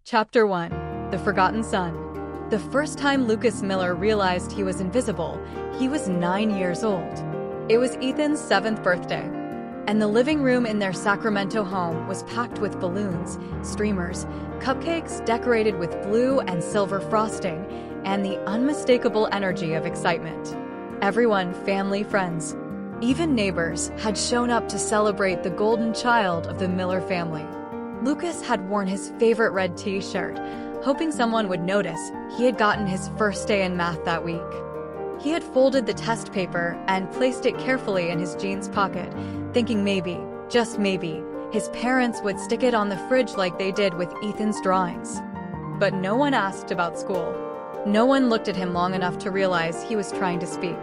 Chapter 1. The Forgotten Son. The first time Lucas Miller realized he was invisible, he was 9 years old. It was Ethan's 7th birthday, and the living room in their Sacramento home was packed with balloons, streamers, cupcakes decorated with blue and silver frosting, and the unmistakable energy of excitement. Everyone, family, friends, even neighbors, had shown up to celebrate the golden child of the Miller family. Lucas had worn his favorite red t-shirt, hoping someone would notice he had gotten his first A in math that week. He had folded the test paper and placed it carefully in his jeans pocket, thinking maybe, just maybe, his parents would stick it on the fridge like they did with Ethan's drawings. But no one asked about school. No one looked at him long enough to realize he was trying to speak.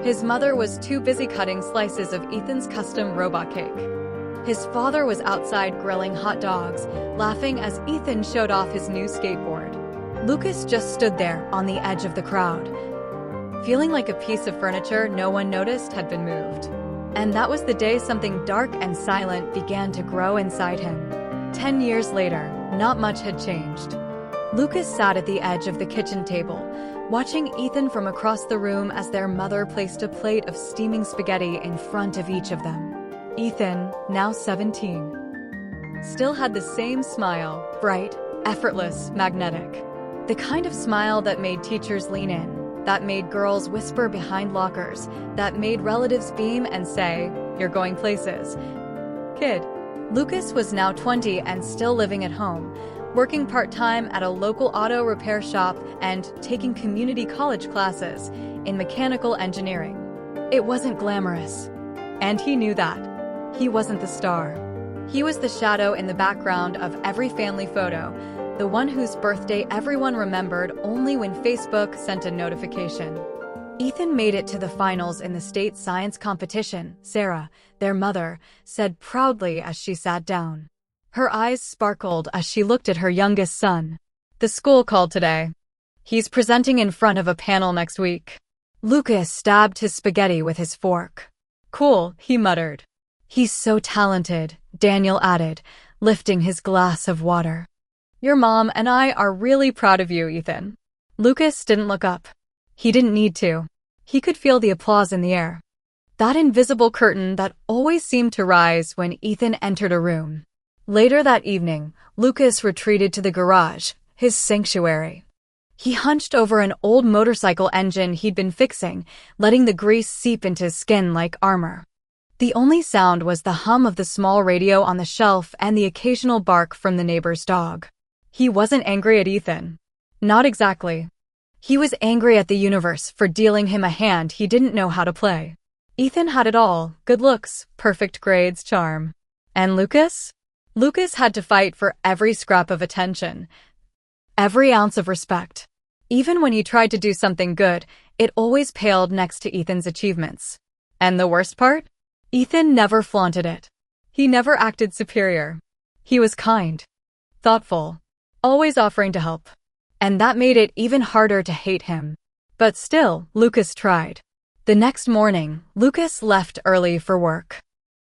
His mother was too busy cutting slices of Ethan's custom robot cake. His father was outside grilling hot dogs, laughing as Ethan showed off his new skateboard. Lucas just stood there on the edge of the crowd, feeling like a piece of furniture no one noticed had been moved. And that was the day something dark and silent began to grow inside him. 10 years later, not much had changed. Lucas sat at the edge of the kitchen table, watching Ethan from across the room as their mother placed a plate of steaming spaghetti in front of each of them. Ethan, now 17, still had the same smile, bright, effortless, magnetic. The kind of smile that made teachers lean in, that made girls whisper behind lockers, that made relatives beam and say, "You're going places, kid." Lucas was now 20 and still living at home, working part-time at a local auto repair shop and taking community college classes in mechanical engineering. It wasn't glamorous, and he knew that. He wasn't the star. He was the shadow in the background of every family photo, the one whose birthday everyone remembered only when Facebook sent a notification. Ethan made it to the finals in the state science competition, Sarah, their mother, said proudly as she sat down. Her eyes sparkled as she looked at her youngest son. "The school called today. He's presenting in front of a panel next week." Lucas stabbed his spaghetti with his fork. "Cool," he muttered. "He's so talented," Daniel added, lifting his glass of water. "Your mom and I are really proud of you, Ethan." Lucas didn't look up. He didn't need to. He could feel the applause in the air. That invisible curtain that always seemed to rise when Ethan entered a room. Later that evening, Lucas retreated to the garage, his sanctuary. He hunched over an old motorcycle engine he'd been fixing, letting the grease seep into his skin like armor. The only sound was the hum of the small radio on the shelf and the occasional bark from the neighbor's dog. He wasn't angry at Ethan. Not exactly. He was angry at the universe for dealing him a hand he didn't know how to play. Ethan had it all: good looks, perfect grades, charm. And Lucas? Lucas had to fight for every scrap of attention, every ounce of respect. Even when he tried to do something good, it always paled next to Ethan's achievements. And the worst part? Ethan never flaunted it. He never acted superior. He was kind, thoughtful, always offering to help. And that made it even harder to hate him. But still, Lucas tried. The next morning, Lucas left early for work.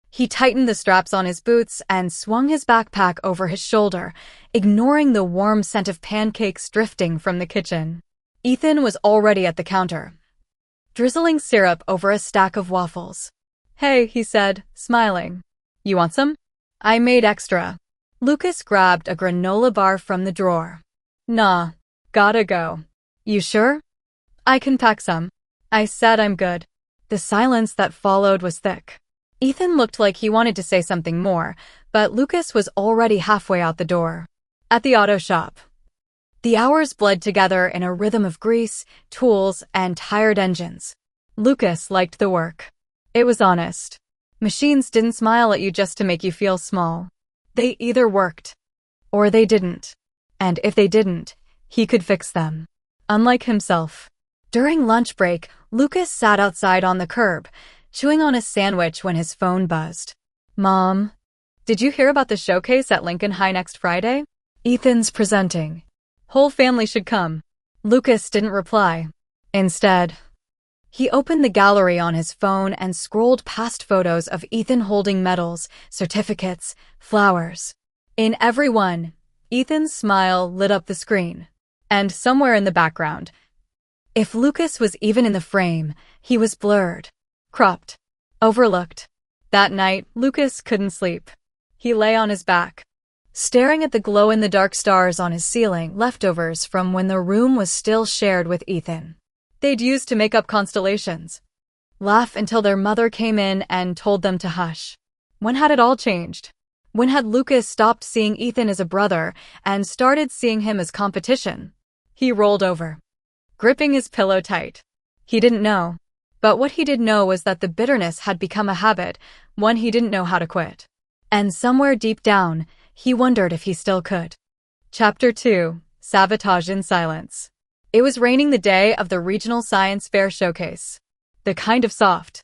He tightened the straps on his boots and swung his backpack over his shoulder, ignoring the warm scent of pancakes drifting from the kitchen. Ethan was already at the counter, drizzling syrup over a stack of waffles. "Hey," he said, smiling. "You want some? I made extra." Lucas grabbed a granola bar from the drawer. "Nah, gotta go." "You sure?" "I can pack some." "I said I'm good." The silence that followed was thick. Ethan looked like he wanted to say something more, but Lucas was already halfway out the door. At the auto shop, the hours bled together in a rhythm of grease, tools, and tired engines. Lucas liked the work. It was honest. Machines didn't smile at you just to make you feel small. They either worked, or they didn't. And if they didn't, he could fix them. Unlike himself. During lunch break, Lucas sat outside on the curb, chewing on a sandwich when his phone buzzed. "Mom, did you hear about the showcase at Lincoln High next Friday? Ethan's presenting. Whole family should come." Lucas didn't reply. Instead, he opened the gallery on his phone and scrolled past photos of Ethan holding medals, certificates, flowers. In every one, Ethan's smile lit up the screen. And somewhere in the background, if Lucas was even in the frame, he was blurred, cropped, overlooked. That night, Lucas couldn't sleep. He lay on his back, staring at the glow-in-the-dark stars on his ceiling, leftovers from when the room was still shared with Ethan. They'd used to make up constellations, laugh until their mother came in and told them to hush. When had it all changed? When had Lucas stopped seeing Ethan as a brother and started seeing him as competition? He rolled over, gripping his pillow tight. He didn't know. But what he did know was that the bitterness had become a habit, one he didn't know how to quit. And somewhere deep down, he wondered if he still could. Chapter 2: Sabotage in Silence. It was raining the day of the Regional Science Fair showcase. The kind of soft.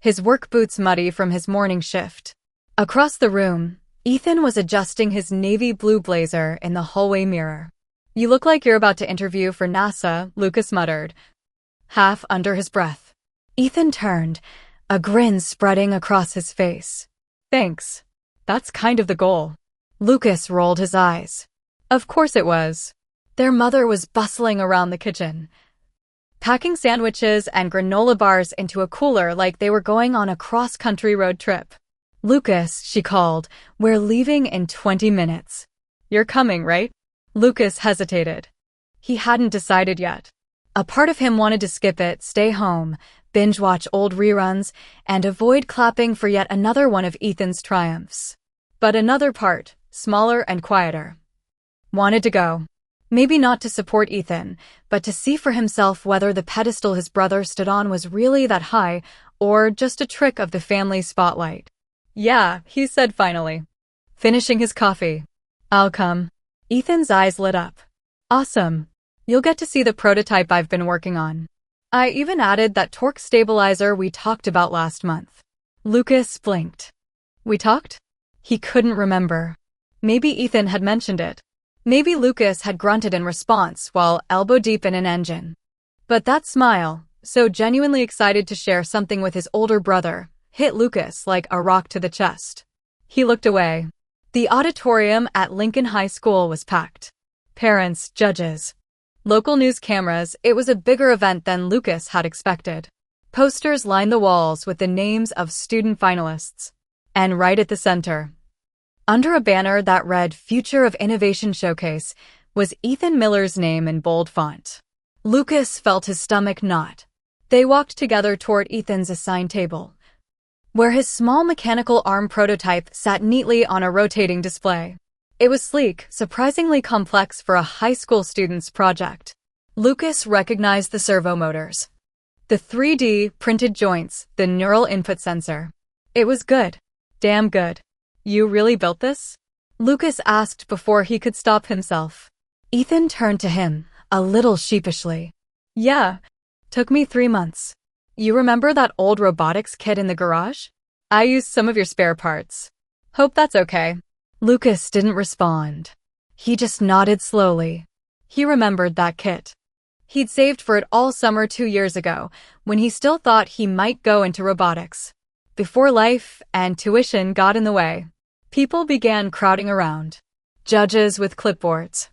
His work boots muddy from his morning shift. Across the room, Ethan was adjusting his navy blue blazer in the hallway mirror. "You look like you're about to interview for NASA," Lucas muttered, half under his breath. Ethan turned, a grin spreading across his face. "Thanks. That's kind of the goal." Lucas rolled his eyes. Of course it was. Their mother was bustling around the kitchen, packing sandwiches and granola bars into a cooler like they were going on a cross-country road trip. "Lucas," she called, "we're leaving in 20 minutes. You're coming, right?" Lucas hesitated. He hadn't decided yet. A part of him wanted to skip it, stay home, binge-watch old reruns, and avoid clapping for yet another one of Ethan's triumphs. But another part, smaller and quieter, wanted to go. Maybe not to support Ethan, but to see for himself whether the pedestal his brother stood on was really that high or just a trick of the family spotlight. "Yeah," he said finally, finishing his coffee. "I'll come." Ethan's eyes lit up. "Awesome. You'll get to see the prototype I've been working on. I even added that torque stabilizer we talked about last month." Lucas blinked. "We talked?" He couldn't remember. Maybe Ethan had mentioned it. Maybe Lucas had grunted in response while elbow-deep in an engine. But that smile, so genuinely excited to share something with his older brother, hit Lucas like a rock to the chest. He looked away. The auditorium at Lincoln High School was packed. Parents, judges, local news cameras. It was a bigger event than Lucas had expected. Posters lined the walls with the names of student finalists. And right at the center, under a banner that read Future of Innovation Showcase, was Ethan Miller's name in bold font. Lucas felt his stomach knot. They walked together toward Ethan's assigned table, where his small mechanical arm prototype sat neatly on a rotating display. It was sleek, surprisingly complex for a high school student's project. Lucas recognized the servo motors, the 3D printed joints, the neural input sensor. It was good. Damn good. "You really built this?" Lucas asked before he could stop himself. Ethan turned to him, a little sheepishly. "Yeah. Took me 3 months. You remember that old robotics kit in the garage? I used some of your spare parts. Hope that's okay." Lucas didn't respond. He just nodded slowly. He remembered that kit. He'd saved for it all summer 2 years ago, when he still thought he might go into robotics. Before life and tuition got in the way. People began crowding around. Judges with clipboards.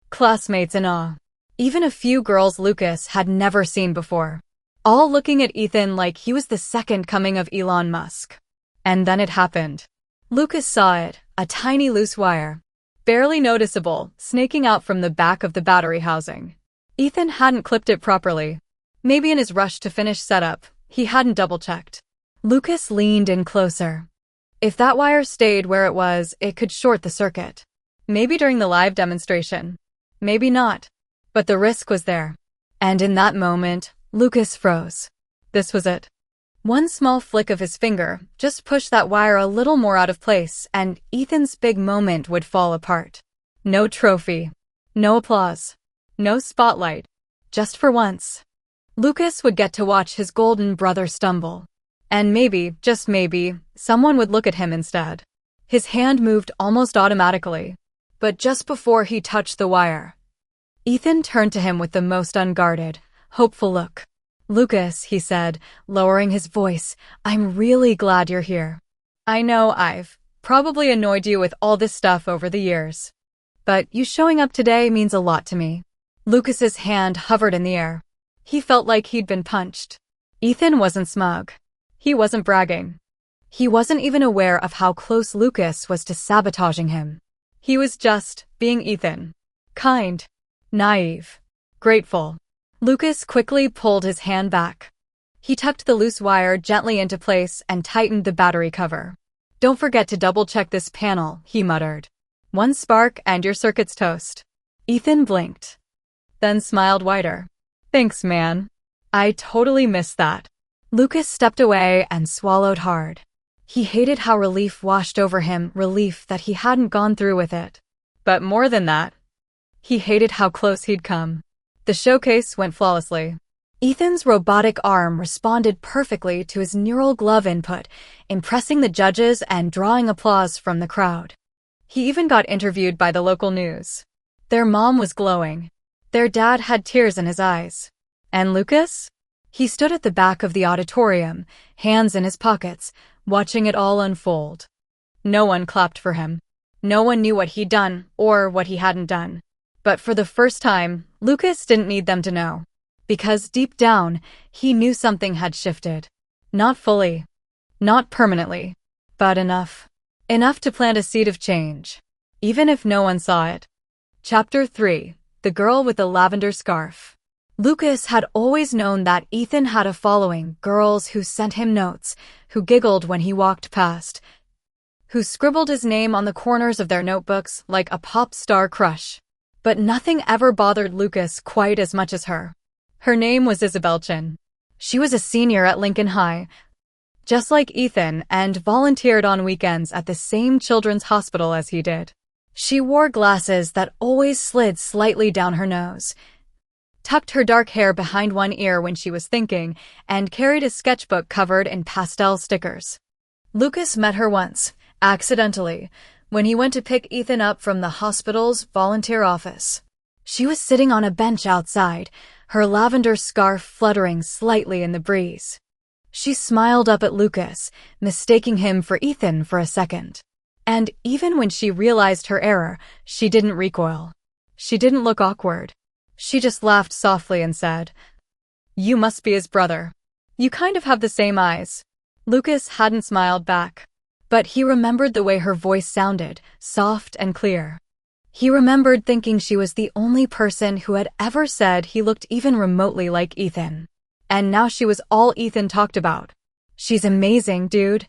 Classmates in awe. Even a few girls Lucas had never seen before. All looking at Ethan like he was the second coming of Elon Musk. And then it happened. Lucas saw it, a tiny loose wire, barely noticeable, snaking out from the back of the battery housing. Ethan hadn't clipped it properly. Maybe in his rush to finish setup, he hadn't double-checked. Lucas leaned in closer. If that wire stayed where it was, it could short the circuit. Maybe during the live demonstration. Maybe not. But the risk was there. And in that moment, Lucas froze. This was it. One small flick of his finger just pushed that wire a little more out of place, and Ethan's big moment would fall apart. No trophy. No applause. No spotlight. Just for once, Lucas would get to watch his golden brother stumble. And maybe, just maybe, someone would look at him instead. His hand moved almost automatically. But just before he touched the wire, Ethan turned to him with the most unguarded, hopeful look. "Lucas," he said, lowering his voice, "I'm really glad you're here. I know I've probably annoyed you with all this stuff over the years. but you showing up today means a lot to me." Lucas's hand hovered in the air. He felt like he'd been punched. Ethan wasn't smug. He wasn't bragging. He wasn't even aware of how close Lucas was to sabotaging him. He was just being Ethan. Kind, naive, grateful. Lucas quickly pulled his hand back. He tucked the loose wire gently into place and tightened the battery cover. "Don't forget to double-check this panel," he muttered. "One spark and your circuit's toast." Ethan blinked, then smiled wider. "Thanks, man. I totally missed that." Lucas stepped away and swallowed hard. He hated how relief washed over him, relief that he hadn't gone through with it. But more than that, he hated how close he'd come. The showcase went flawlessly. Ethan's robotic arm responded perfectly to his neural glove input, impressing the judges and drawing applause from the crowd. He even got interviewed by the local news. Their mom was glowing. Their dad had tears in his eyes. And Lucas? He stood at the back of the auditorium, hands in his pockets, watching it all unfold. No one clapped for him. No one knew what he'd done or what he hadn't done. But for the first time, Lucas didn't need them to know. Because deep down, he knew something had shifted. Not fully, not permanently, but enough. Enough to plant a seed of change, even if no one saw it. Chapter 3: The Girl with the Lavender Scarf. Lucas had always known that Ethan had a following, girls who sent him notes, who giggled when he walked past, who scribbled his name on the corners of their notebooks like a pop star crush. But nothing ever bothered Lucas quite as much as her. Her name was Isabella. She was a senior at Lincoln High, just like Ethan, and volunteered on weekends at the same children's hospital as he did. She wore glasses that always slid slightly down her nose, tucked her dark hair behind one ear when she was thinking, and carried a sketchbook covered in pastel stickers. Lucas met her once, accidentally, when he went to pick Ethan up from the hospital's volunteer office. She was sitting on a bench outside, her lavender scarf fluttering slightly in the breeze. She smiled up at Lucas, mistaking him for Ethan for a second. And even when she realized her error, she didn't recoil. She didn't look awkward. She just laughed softly and said, "You must be his brother. You kind of have the same eyes." Lucas hadn't smiled back. But he remembered the way her voice sounded, soft and clear. He remembered thinking she was the only person who had ever said he looked even remotely like Ethan. And now she was all Ethan talked about. "She's amazing, dude,"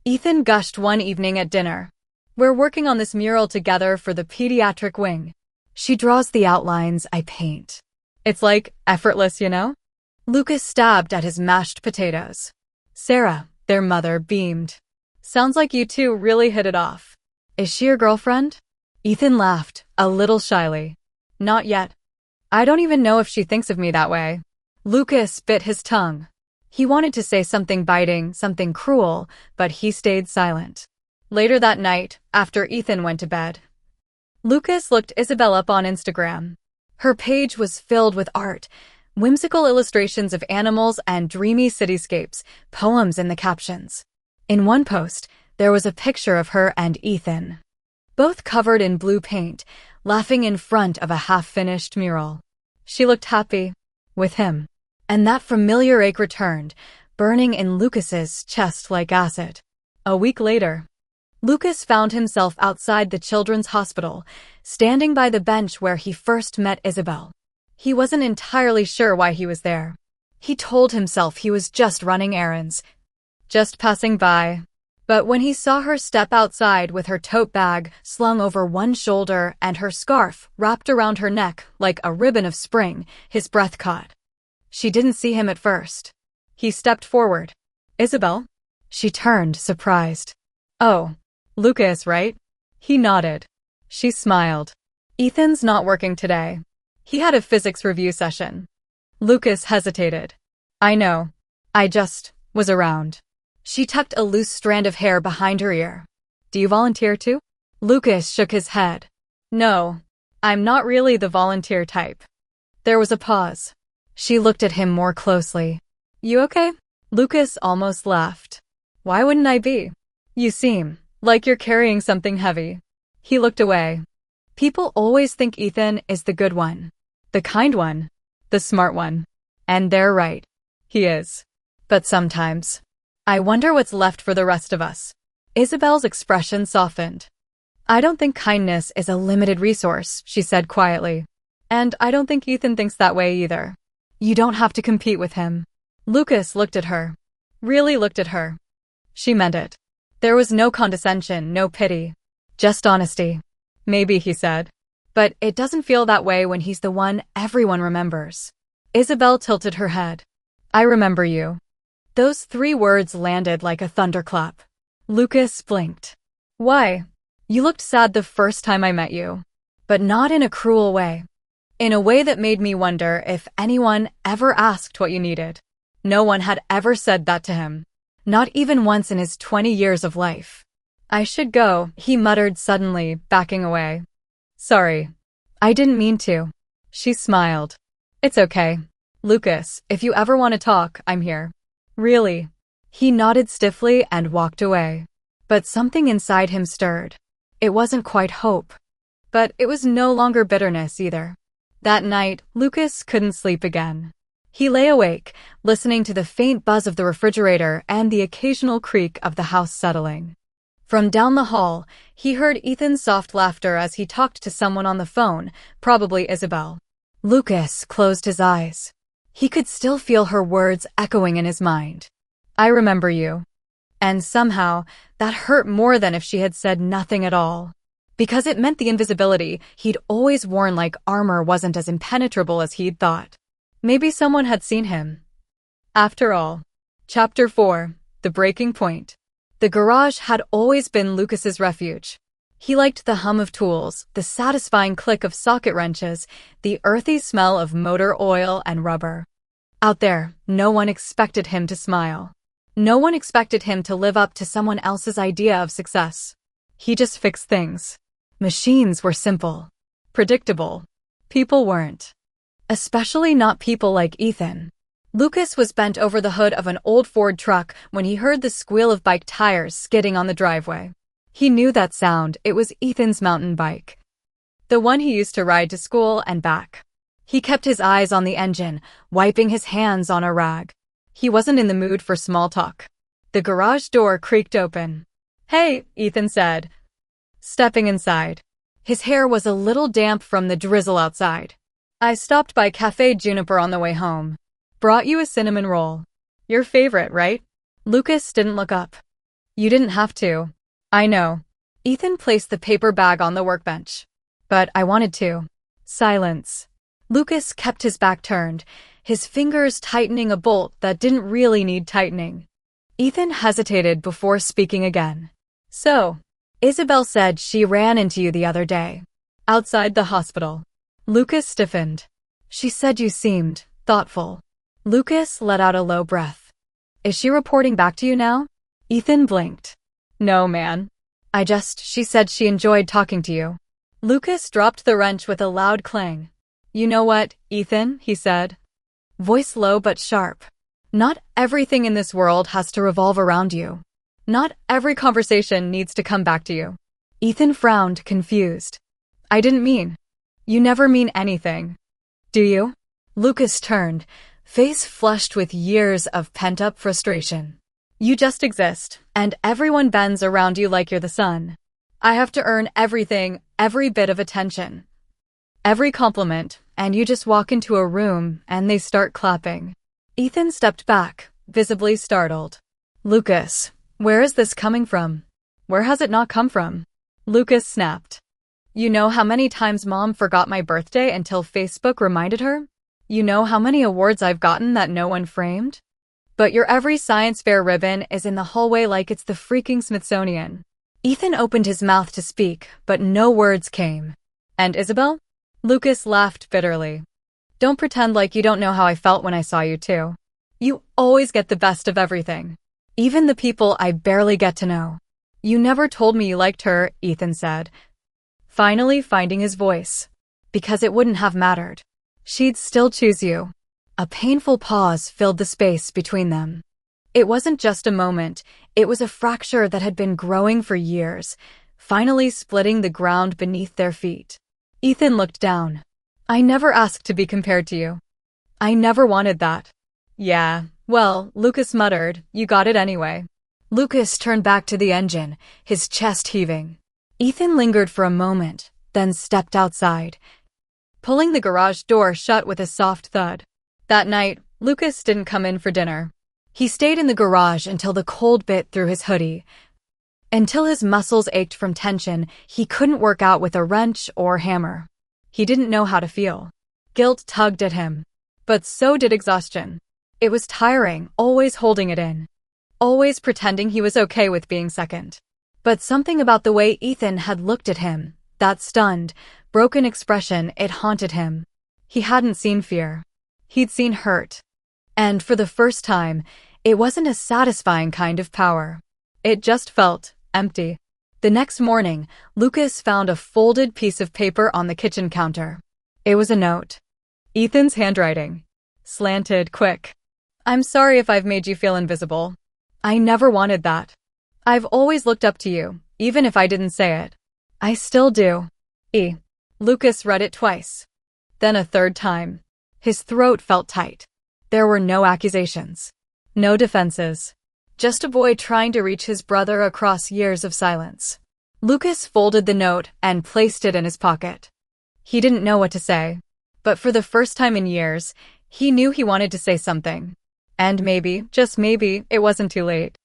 Ethan gushed one evening at dinner. "We're working on this mural together for the pediatric wing. She draws the outlines, I paint. It's like effortless, you know?" Lucas stabbed at his mashed potatoes. Sarah, their mother, beamed. "Sounds like you two really hit it off. Is she your girlfriend?" Ethan laughed, a little shyly. "Not yet. I don't even know if she thinks of me that way." Lucas bit his tongue. He wanted to say something biting, something cruel, but he stayed silent. Later that night, after Ethan went to bed, Lucas looked Isabella up on Instagram. Her page was filled with art, whimsical illustrations of animals and dreamy cityscapes, poems in the captions. In one post, there was a picture of her and Ethan, both covered in blue paint, laughing in front of a half-finished mural. She looked happy, with him. And that familiar ache returned, burning in Lucas's chest like acid. A week later, Lucas found himself outside the children's hospital, standing by the bench where he first met Isabella. He wasn't entirely sure why he was there. He told himself he was just running errands, just passing by. But when he saw her step outside with her tote bag slung over one shoulder and her scarf wrapped around her neck like a ribbon of spring, his breath caught. She didn't see him at first. He stepped forward. "Isabella?" She turned, surprised. "Oh, Lucas, right?" He nodded. She smiled. "Ethan's not working today. He had a physics review session." Lucas hesitated. "I know. I just was around." She tucked a loose strand of hair behind her ear. "Do you volunteer too?" Lucas shook his head. "No, I'm not really the volunteer type." There was a pause. She looked at him more closely. "You okay?" Lucas almost laughed. "Why wouldn't I be? You seem like you're carrying something heavy." He looked away. People always think Ethan is the good one, the kind one, the smart one. And they're right. He is. But sometimes, I wonder what's left for the rest of us. Isabel's expression softened. I don't think kindness is a limited resource, she said quietly. And I don't think Ethan thinks that way either. You don't have to compete with him. Lucas looked at her. Really looked at her. She meant it. There was no condescension, no pity. Just honesty. Maybe, he said. But it doesn't feel that way when he's the one everyone remembers. Isabel tilted her head. I remember you. Those 3 words landed like a thunderclap. Lucas blinked. Why? You looked sad the first time I met you. But not in a cruel way. In a way that made me wonder if anyone ever asked what you needed. No one had ever said that to him. Not even once in his 20 years of life. I should go, he muttered suddenly, backing away. Sorry. I didn't mean to. She smiled. It's okay. Lucas, if you ever want to talk, I'm here. Really? He nodded stiffly and walked away. But something inside him stirred. It wasn't quite hope. But it was no longer bitterness either. That night, Lucas couldn't sleep again. He lay awake, listening to the faint buzz of the refrigerator and the occasional creak of the house settling. From down the hall, he heard Ethan's soft laughter as he talked to someone on the phone, probably Isabel. Lucas closed his eyes. He could still feel her words echoing in his mind. I remember you. And somehow, that hurt more than if she had said nothing at all. Because it meant the invisibility he'd always worn like armor wasn't as impenetrable as he'd thought. Maybe someone had seen him. After all. Chapter 4. The Breaking Point. The garage had always been Lucas's refuge. He liked the hum of tools, the satisfying click of socket wrenches, the earthy smell of motor oil and rubber. Out there, no one expected him to smile. No one expected him to live up to someone else's idea of success. He just fixed things. Machines were simple. Predictable. People weren't. Especially not people like Ethan. Lucas was bent over the hood of an old Ford truck when he heard the squeal of bike tires skidding on the driveway. He knew that sound. It was Ethan's mountain bike. The one he used to ride to school and back. He kept his eyes on the engine, wiping his hands on a rag. He wasn't in the mood for small talk. The garage door creaked open. Hey, Ethan said, stepping inside. His hair was a little damp from the drizzle outside. I stopped by Cafe Juniper on the way home. Brought you a cinnamon roll. Your favorite, right? Lucas didn't look up. You didn't have to. I know. Ethan placed the paper bag on the workbench. But I wanted to. Silence. Lucas kept his back turned, his fingers tightening a bolt that didn't really need tightening. Ethan hesitated before speaking again. So, Isabel said she ran into you the other day. Outside the hospital. Lucas stiffened. She said you seemed thoughtful. Lucas let out a low breath. Is she reporting back to you now? Ethan blinked. No, man. She said she enjoyed talking to you. Lucas dropped the wrench with a loud clang. You know what, Ethan, he said. Voice low but sharp. Not everything in this world has to revolve around you. Not every conversation needs to come back to you. Ethan frowned, confused. I didn't mean. You never mean anything. Do you? Lucas turned, face flushed with years of pent-up frustration. You just exist, and everyone bends around you like you're the sun. I have to earn everything, every bit of attention. Every compliment, and you just walk into a room and they start clapping. Ethan stepped back, visibly startled. Lucas, where is this coming from? Where has it not come from? Lucas snapped. You know how many times Mom forgot my birthday until Facebook reminded her? You know how many awards I've gotten that no one framed? But your every science fair ribbon is in the hallway like it's the freaking Smithsonian. Ethan opened his mouth to speak, but no words came. And Isabel? Lucas laughed bitterly. Don't pretend like you don't know how I felt when I saw you too. You always get the best of everything. Even the people I barely get to know. You never told me you liked her, Ethan said, finally finding his voice. Because it wouldn't have mattered. She'd still choose you. A painful pause filled the space between them. It wasn't just a moment, it was a fracture that had been growing for years, finally splitting the ground beneath their feet. Ethan looked down. I never asked to be compared to you. I never wanted that. Yeah, well, Lucas muttered, you got it anyway. Lucas turned back to the engine, his chest heaving. Ethan lingered for a moment, then stepped outside, pulling the garage door shut with a soft thud. That night, Lucas didn't come in for dinner. He stayed in the garage until the cold bit through his hoodie. Until his muscles ached from tension, he couldn't work out with a wrench or hammer. He didn't know how to feel. Guilt tugged at him. But so did exhaustion. It was tiring, always holding it in. Always pretending he was okay with being second. But something about the way Ethan had looked at him, that stunned, broken expression, it haunted him. He hadn't seen fear. He'd seen hurt. And for the first time, it wasn't a satisfying kind of power. It just felt empty. The next morning, Lucas found a folded piece of paper on the kitchen counter. It was a note. Ethan's handwriting. Slanted, quick. I'm sorry if I've made you feel invisible. I never wanted that. I've always looked up to you, even if I didn't say it. I still do. E. Lucas read it twice. Then a third time. His throat felt tight. There were no accusations. No defenses. Just a boy trying to reach his brother across years of silence. Lucas folded the note and placed it in his pocket. He didn't know what to say. But for the first time in years, he knew he wanted to say something. And maybe, just maybe, it wasn't too late.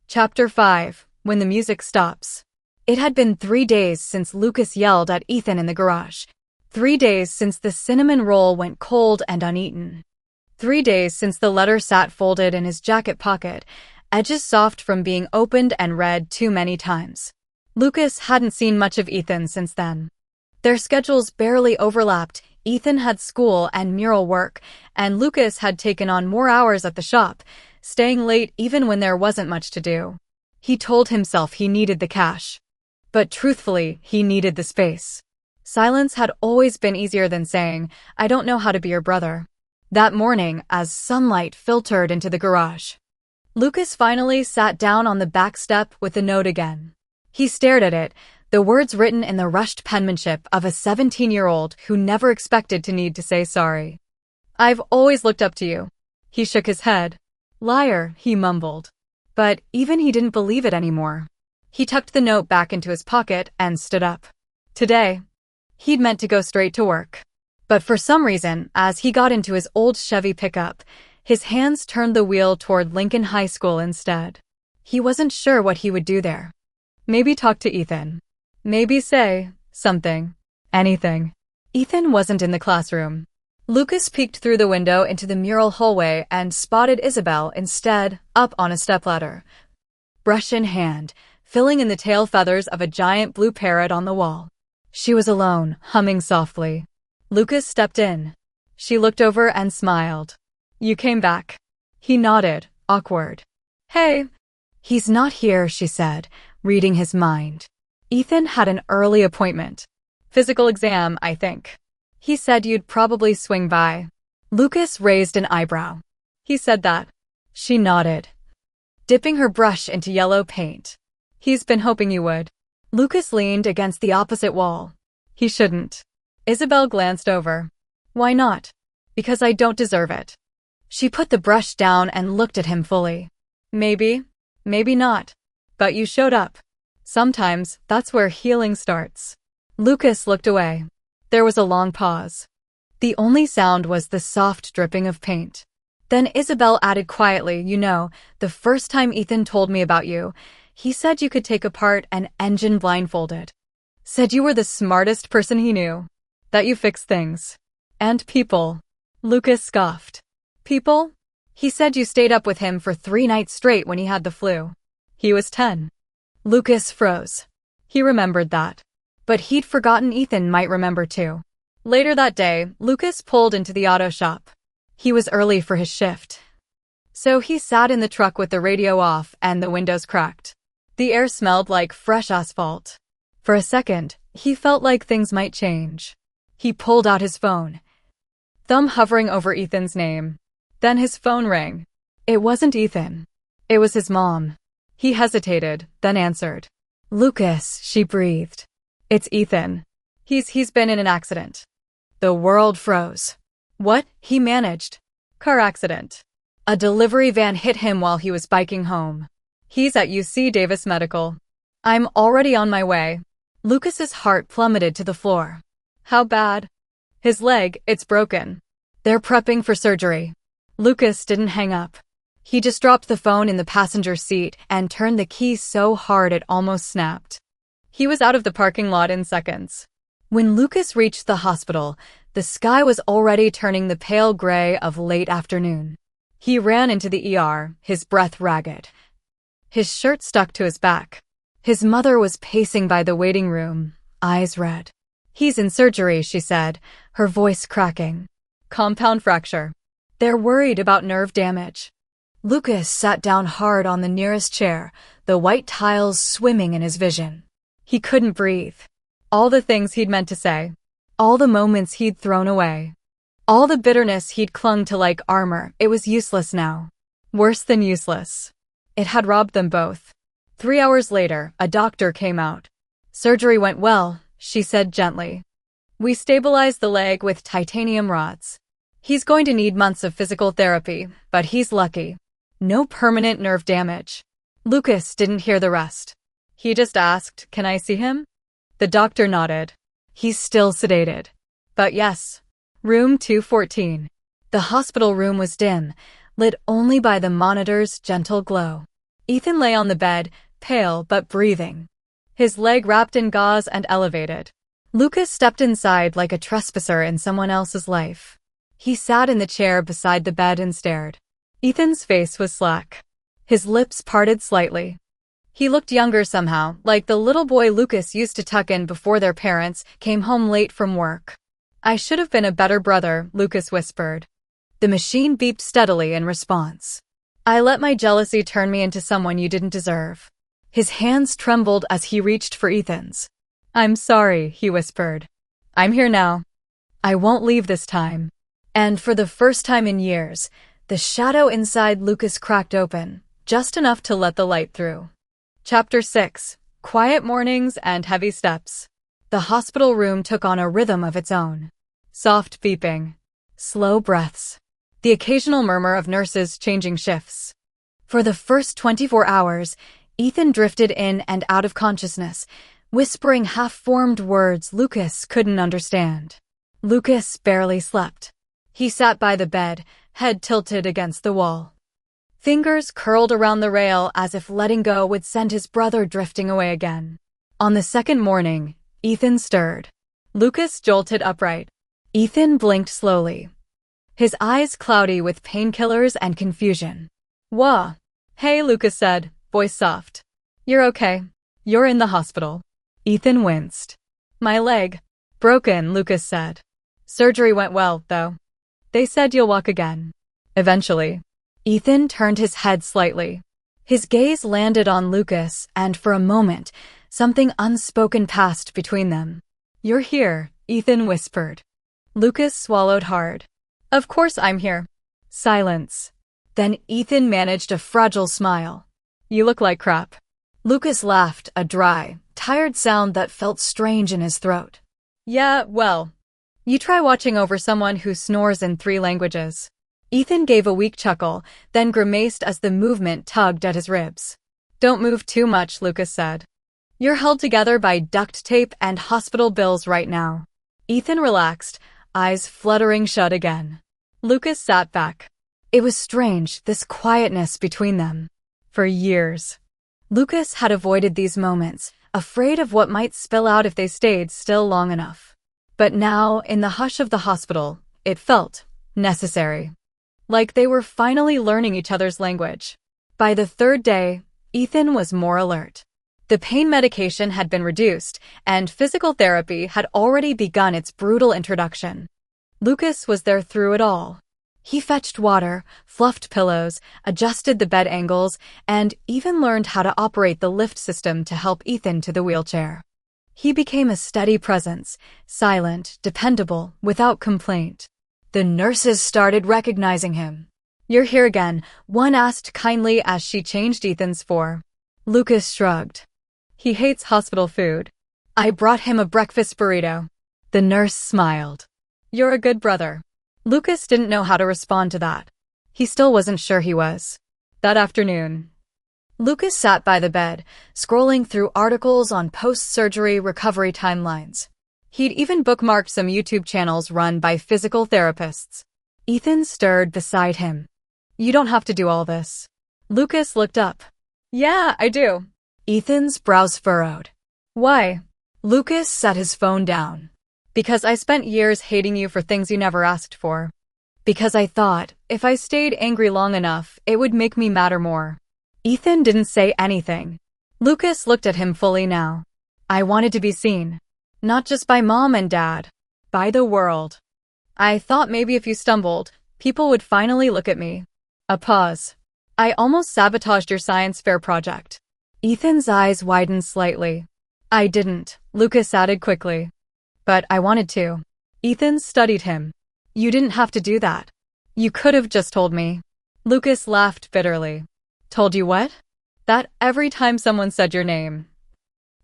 Chapter 5. When the music stops. It had been 3 days since Lucas yelled at Ethan in the garage. 3 days since the cinnamon roll went cold and uneaten. 3 days since the letter sat folded in his jacket pocket, edges soft from being opened and read too many times. Lucas hadn't seen much of Ethan since then. Their schedules barely overlapped. Ethan had school and mural work, and Lucas had taken on more hours at the shop, staying late even when there wasn't much to do. He told himself he needed the cash. But truthfully, he needed the space. Silence had always been easier than saying, I don't know how to be your brother. That morning, as sunlight filtered into the garage, Lucas finally sat down on the back step with the note again. He stared at it, the words written in the rushed penmanship of a 17-year-old who never expected to need to say sorry. I've always looked up to you. He shook his head. Liar, he mumbled. But even he didn't believe it anymore. He tucked the note back into his pocket and stood up. Today, he'd meant to go straight to work. But for some reason, as he got into his old Chevy pickup, his hands turned the wheel toward Lincoln High School instead. He wasn't sure what he would do there. Maybe talk to Ethan. Maybe say something. Anything. Ethan wasn't in the classroom. Lucas peeked through the window into the mural hallway and spotted Isabella instead, up on a stepladder, brush in hand, filling in the tail feathers of a giant blue parrot on the wall. She was alone, humming softly. Lucas stepped in. She looked over and smiled. You came back. He nodded, awkward. Hey. He's not here, she said, reading his mind. Ethan had an early appointment. Physical exam, I think. He said you'd probably swing by. Lucas raised an eyebrow. He said that. She nodded, dipping her brush into yellow paint. He's been hoping you would. Lucas leaned against the opposite wall. He shouldn't. Isabel glanced over. Why not? Because I don't deserve it. She put the brush down and looked at him fully. Maybe, maybe not. But you showed up. Sometimes, that's where healing starts. Lucas looked away. There was a long pause. The only sound was the soft dripping of paint. Then Isabel added quietly, you know, the first time Ethan told me about you, he said you could take apart an engine blindfolded. Said you were the smartest person he knew. That you fix things. And people. Lucas scoffed. People? He said you stayed up with him for 3 nights straight when he had the flu. He was 10. Lucas froze. He remembered that. But he'd forgotten Ethan might remember too. Later that day, Lucas pulled into the auto shop. He was early for his shift. So he sat in the truck with the radio off and the windows cracked. The air smelled like fresh asphalt. For a second, he felt like things might change. He pulled out his phone, thumb hovering over Ethan's name. Then his phone rang. It wasn't Ethan. It was his mom. He hesitated, then answered. Lucas, she breathed. It's Ethan. He's been in an accident. The world froze. What? He managed. Car accident. A delivery van hit him while he was biking home. He's at UC Davis Medical. I'm already on my way. Lucas's heart plummeted to the floor. How bad? His leg, it's broken. They're prepping for surgery. Lucas didn't hang up. He just dropped the phone in the passenger seat and turned the key so hard it almost snapped. He was out of the parking lot in seconds. When Lucas reached the hospital, the sky was already turning the pale gray of late afternoon. He ran into the ER, his breath ragged. His shirt stuck to his back. His mother was pacing by the waiting room, eyes red. He's in surgery, she said, her voice cracking. Compound fracture. They're worried about nerve damage. Lucas sat down hard on the nearest chair, the white tiles swimming in his vision. He couldn't breathe. All the things he'd meant to say. All the moments he'd thrown away. All the bitterness he'd clung to like armor, it was useless now. Worse than useless. It had robbed them both. 3 hours later, a doctor came out. Surgery went well, she said gently. We stabilized the leg with titanium rods. He's going to need months of physical therapy, but he's lucky. No permanent nerve damage. Lucas didn't hear the rest. He just asked, "Can I see him?" The doctor nodded. He's still sedated. But yes. Room 214. The hospital room was dim, lit only by the monitor's gentle glow. Ethan lay on the bed, pale but breathing. His leg wrapped in gauze and elevated. Lucas stepped inside like a trespasser in someone else's life. He sat in the chair beside the bed and stared. Ethan's face was slack. His lips parted slightly. He looked younger somehow, like the little boy Lucas used to tuck in before their parents came home late from work. I should have been a better brother, Lucas whispered. The machine beeped steadily in response. I let my jealousy turn me into someone you didn't deserve. His hands trembled as he reached for Ethan's. I'm sorry, he whispered. I'm here now. I won't leave this time. And for the first time in years, the shadow inside Lucas cracked open, just enough to let the light through. Chapter 6. Quiet mornings and heavy steps. The hospital room took on a rhythm of its own. Soft beeping. Slow breaths. The occasional murmur of nurses changing shifts. For the first 24 hours, Ethan drifted in and out of consciousness, whispering half-formed words Lucas couldn't understand. Lucas barely slept. He sat by the bed, head tilted against the wall. Fingers curled around the rail as if letting go would send his brother drifting away again. On the second morning, Ethan stirred. Lucas jolted upright. Ethan blinked slowly. His eyes cloudy with painkillers and confusion. Wah. Hey, Lucas said, voice soft. You're okay. You're in the hospital. Ethan winced. My leg. Broken, Lucas said. Surgery went well, though. They said you'll walk again. Eventually. Ethan turned his head slightly. His gaze landed on Lucas, and for a moment, something unspoken passed between them. You're here, Ethan whispered. Lucas swallowed hard. Of course I'm here. Silence. Then Ethan managed a fragile smile. You look like crap. Lucas laughed, a dry, tired sound that felt strange in his throat. Yeah, well. You try watching over someone who snores in 3 languages. Ethan gave a weak chuckle, then grimaced as the movement tugged at his ribs. Don't move too much, Lucas said. You're held together by duct tape and hospital bills right now. Ethan relaxed, eyes fluttering shut again. Lucas sat back. It was strange, this quietness between them. For years. Lucas had avoided these moments, afraid of what might spill out if they stayed still long enough. But now, in the hush of the hospital, it felt necessary. Like they were finally learning each other's language. By the 3rd day, Ethan was more alert. The pain medication had been reduced, and physical therapy had already begun its brutal introduction. Lucas was there through it all. He fetched water, fluffed pillows, adjusted the bed angles, and even learned how to operate the lift system to help Ethan to the wheelchair. He became a steady presence, silent, dependable, without complaint. The nurses started recognizing him. You're here again, one asked kindly as she changed Ethan's for. Lucas shrugged. He hates hospital food. I brought him a breakfast burrito. The nurse smiled. You're a good brother. Lucas didn't know how to respond to that. He still wasn't sure he was. That afternoon, Lucas sat by the bed, scrolling through articles on post-surgery recovery timelines. He'd even bookmarked some YouTube channels run by physical therapists. Ethan stirred beside him. You don't have to do all this. Lucas looked up. Yeah, I do. Ethan's brows furrowed. Why? Lucas set his phone down. Because I spent years hating you for things you never asked for. Because I thought, if I stayed angry long enough, it would make me matter more. Ethan didn't say anything. Lucas looked at him fully now. I wanted to be seen. Not just by Mom and Dad. By the world. I thought maybe if you stumbled, people would finally look at me. A pause. I almost sabotaged your science fair project. Ethan's eyes widened slightly. I didn't, Lucas added quickly. But I wanted to. Ethan studied him. You didn't have to do that. You could have just told me. Lucas laughed bitterly. Told you what? That every time someone said your name.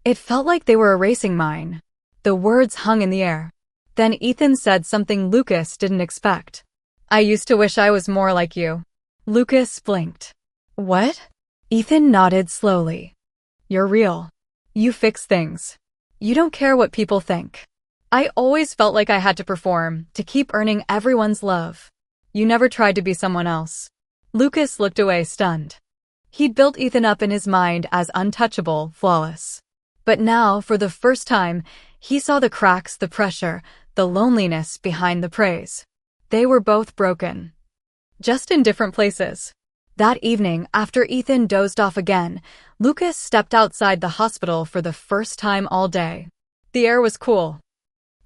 It felt like they were erasing mine. The words hung in the air. Then Ethan said something Lucas didn't expect. I used to wish I was more like you. Lucas blinked. What? Ethan nodded slowly. You're real. You fix things. You don't care what people think. I always felt like I had to perform, to keep earning everyone's love. You never tried to be someone else. Lucas looked away stunned. He'd built Ethan up in his mind as untouchable, flawless. But now, for the first time, he saw the cracks, the pressure, the loneliness behind the praise. They were both broken. Just in different places. That evening, after Ethan dozed off again, Lucas stepped outside the hospital for the first time all day. The air was cool,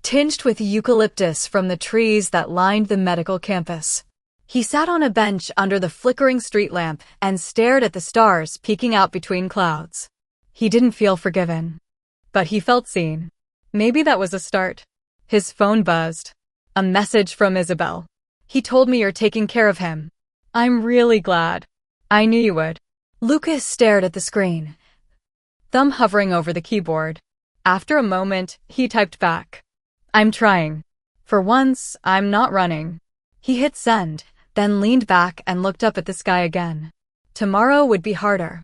tinged with eucalyptus from the trees that lined the medical campus. He sat on a bench under the flickering street lamp and stared at the stars peeking out between clouds. He didn't feel forgiven. But he felt seen. Maybe that was a start. His phone buzzed. A message from Isabella. He told me you're taking care of him. I'm really glad. I knew you would. Lucas stared at the screen, thumb hovering over the keyboard. After a moment, he typed back. I'm trying. For once, I'm not running. He hit send, then leaned back and looked up at the sky again. Tomorrow would be harder.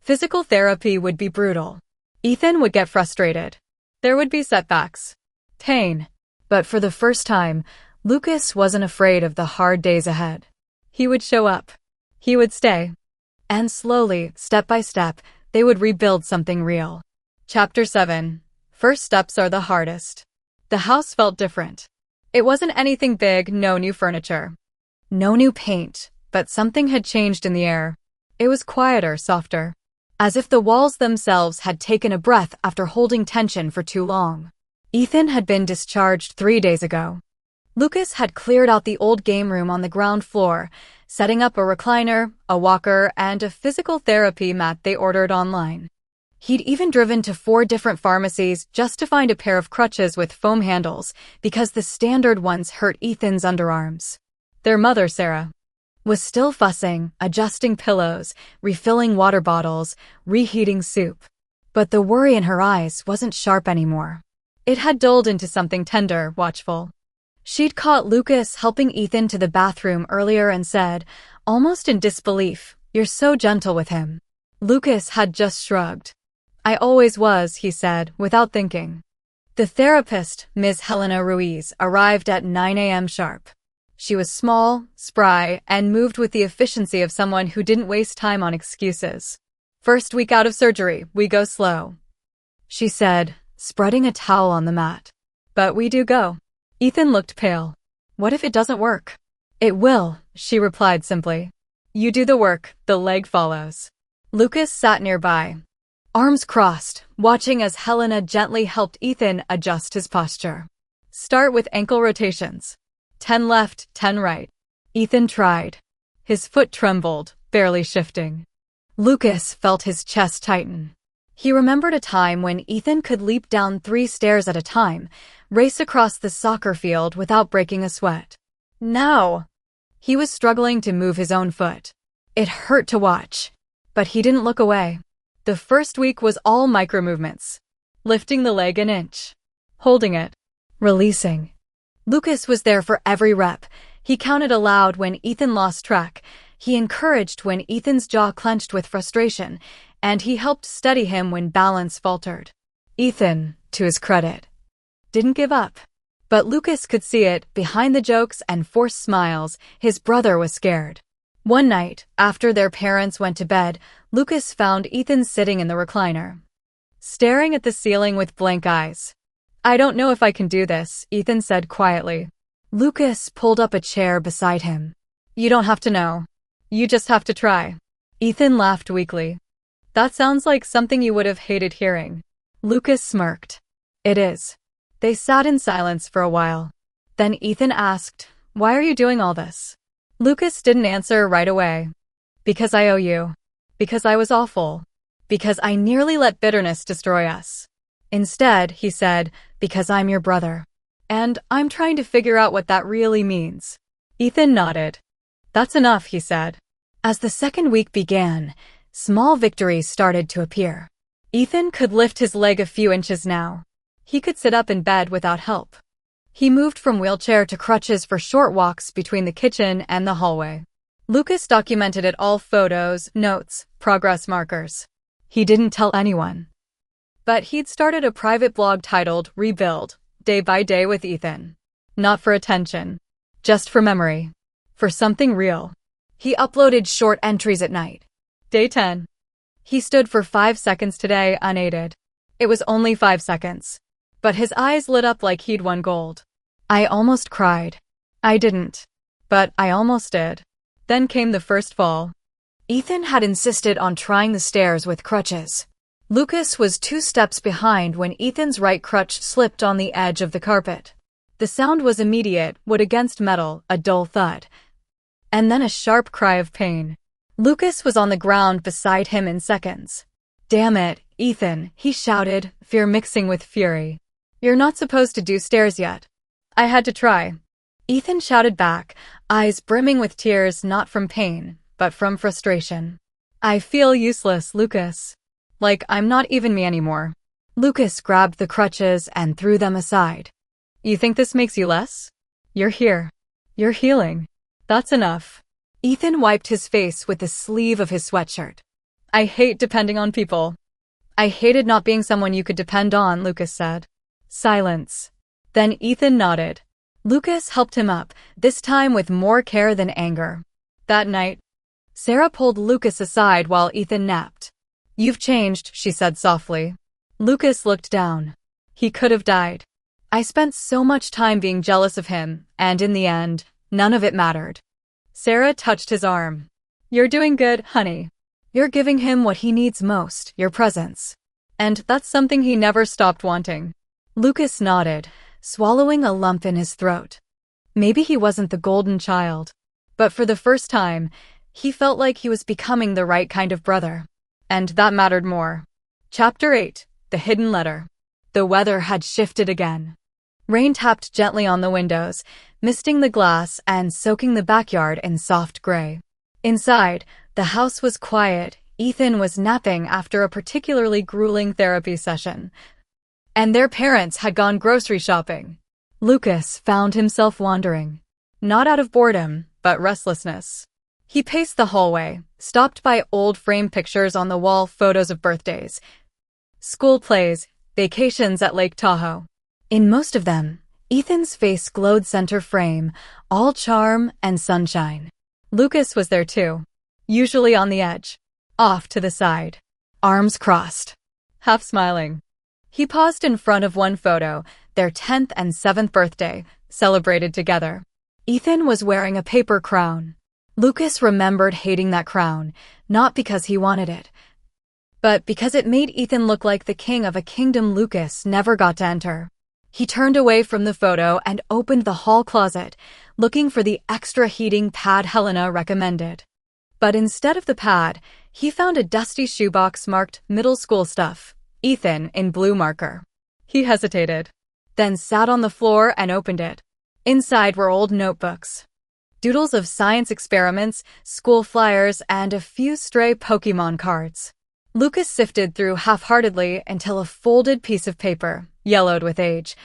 Physical therapy would be brutal. Ethan would get frustrated. There would be setbacks. Pain. But for the first time, Lucas wasn't afraid of the hard days ahead. He would show up. He would stay. And slowly, step by step, they would rebuild something real. Chapter 7. First steps are the hardest. The house felt different. It wasn't anything big, no new furniture. No new paint, but something had changed in the air. It was quieter, softer. As if the walls themselves had taken a breath after holding tension for too long. Ethan had been discharged 3 days ago. Lucas had cleared out the old game room on the ground floor, setting up a recliner, a walker, and a physical therapy mat they ordered online. He'd even driven to 4 different pharmacies just to find a pair of crutches with foam handles, because the standard ones hurt Ethan's underarms. Their mother, Sarah, was still fussing, adjusting pillows, refilling water bottles, reheating soup. But the worry in her eyes wasn't sharp anymore. It had dulled into something tender, watchful. She'd caught Lucas helping Ethan to the bathroom earlier and said, almost in disbelief, "You're so gentle with him." Lucas had just shrugged. "I always was," he said, without thinking. The therapist, Ms. Helena Ruiz, arrived at 9 a.m. sharp. She was small, spry, and moved with the efficiency of someone who didn't waste time on excuses. "First week out of surgery, we go slow," she said, spreading a towel on the mat. "But we do go." Ethan looked pale. "What if it doesn't work?" "It will," she replied simply. "You do the work, the leg follows." Lucas sat nearby, arms crossed, watching as Helena gently helped Ethan adjust his posture. "Start with ankle rotations. 10 left, 10 right." Ethan tried. His foot trembled, barely shifting. Lucas felt his chest tighten. He remembered a time when Ethan could leap down 3 stairs at a time, race across the soccer field without breaking a sweat. Now, he was struggling to move his own foot. It hurt to watch, but he didn't look away. The first week was all micro movements. Lifting the leg an inch. Holding it. Releasing. Lucas was there for every rep. He counted aloud when Ethan lost track. He encouraged when Ethan's jaw clenched with frustration, and he helped steady him when balance faltered. Ethan, to his credit, didn't give up. But Lucas could see it. Behind the jokes and forced smiles, his brother was scared. One night, after their parents went to bed, Lucas found Ethan sitting in the recliner, staring at the ceiling with blank eyes. "I don't know if I can do this," Ethan said quietly. Lucas pulled up a chair beside him. "You don't have to know. You just have to try." Ethan laughed weakly. "That sounds like something you would have hated hearing." Lucas smirked. "It is." They sat in silence for a while. Then Ethan asked, "Why are you doing all this?" Lucas didn't answer right away. "Because I owe you. Because I was awful. Because I nearly let bitterness destroy us." Instead, he said, "Because I'm your brother. And I'm trying to figure out what that really means." Ethan nodded. "That's enough," he said. As the second week began, small victories started to appear. Ethan could lift his leg a few inches now. He could sit up in bed without help. He moved from wheelchair to crutches for short walks between the kitchen and the hallway. Lucas documented it all: photos, notes, progress markers. He didn't tell anyone. But he'd started a private blog titled Rebuild, Day by Day with Ethan. Not for attention. Just for memory. For something real. He uploaded short entries at night. Day 10. He stood for 5 seconds today, unaided. It was only 5 seconds. But his eyes lit up like he'd won gold. "I almost cried. I didn't. But I almost did." Then came the first fall. Ethan had insisted on trying the stairs with crutches. Lucas was 2 steps behind when Ethan's right crutch slipped on the edge of the carpet. The sound was immediate: wood against metal, a dull thud. And then a sharp cry of pain. Lucas was on the ground beside him in seconds. "Damn it, Ethan," he shouted, fear mixing with fury. "You're not supposed to do stairs yet." "I had to try." Ethan shouted back, eyes brimming with tears, not from pain, but from frustration. "I feel useless, Lucas. Like I'm not even me anymore." Lucas grabbed the crutches and threw them aside. "You think this makes you less? You're here. You're healing. That's enough." Ethan wiped his face with the sleeve of his sweatshirt. "I hate depending on people." "I hated not being someone you could depend on," Lucas said. Silence. Then Ethan nodded. Lucas helped him up, this time with more care than anger. That night, Sarah pulled Lucas aside while Ethan napped. "You've changed," she said softly. Lucas looked down. He could have died. "I spent so much time being jealous of him, and in the end, none of it mattered." Sarah touched his arm. "You're doing good, honey. You're giving him what he needs most, your presence. And that's something he never stopped wanting." Lucas nodded, swallowing a lump in his throat. Maybe he wasn't the golden child. But for the first time, he felt like he was becoming the right kind of brother. And that mattered more. Chapter 8. The Hidden Letter. The weather had shifted again. Rain tapped gently on the windows, misting the glass and soaking the backyard in soft gray. Inside, the house was quiet. Ethan was napping after a particularly grueling therapy session. And their parents had gone grocery shopping. Lucas found himself wandering. Not out of boredom, but restlessness. He paced the hallway, stopped by old frame pictures on the wall, photos of birthdays, school plays, vacations at Lake Tahoe. In most of them, Ethan's face glowed center frame, all charm and sunshine. Lucas was there too, usually on the edge, off to the side, arms crossed, half smiling. He paused in front of one photo, their 10th and 7th birthday, celebrated together. Ethan was wearing a paper crown. Lucas remembered hating that crown, not because he wanted it, but because it made Ethan look like the king of a kingdom Lucas never got to enter. He turned away from the photo and opened the hall closet, looking for the extra heating pad Helena recommended. But instead of the pad, he found a dusty shoebox marked middle school stuff, Ethan in blue marker. He hesitated, then sat on the floor and opened it. Inside were old notebooks, doodles of science experiments, school flyers, and a few stray Pokemon cards. Lucas sifted through half-heartedly until a folded piece of paper, yellowed with age,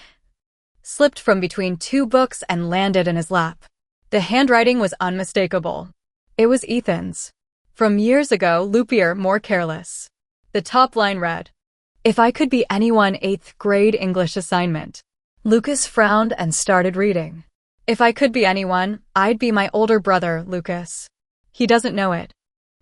slipped from between two books and landed in his lap. The handwriting was unmistakable. It was Ethan's. From years ago, loopier, more careless. The top line read, "If I could be anyone, 8th grade English assignment." Lucas frowned and started reading. "If I could be anyone, I'd be my older brother, Lucas. He doesn't know it.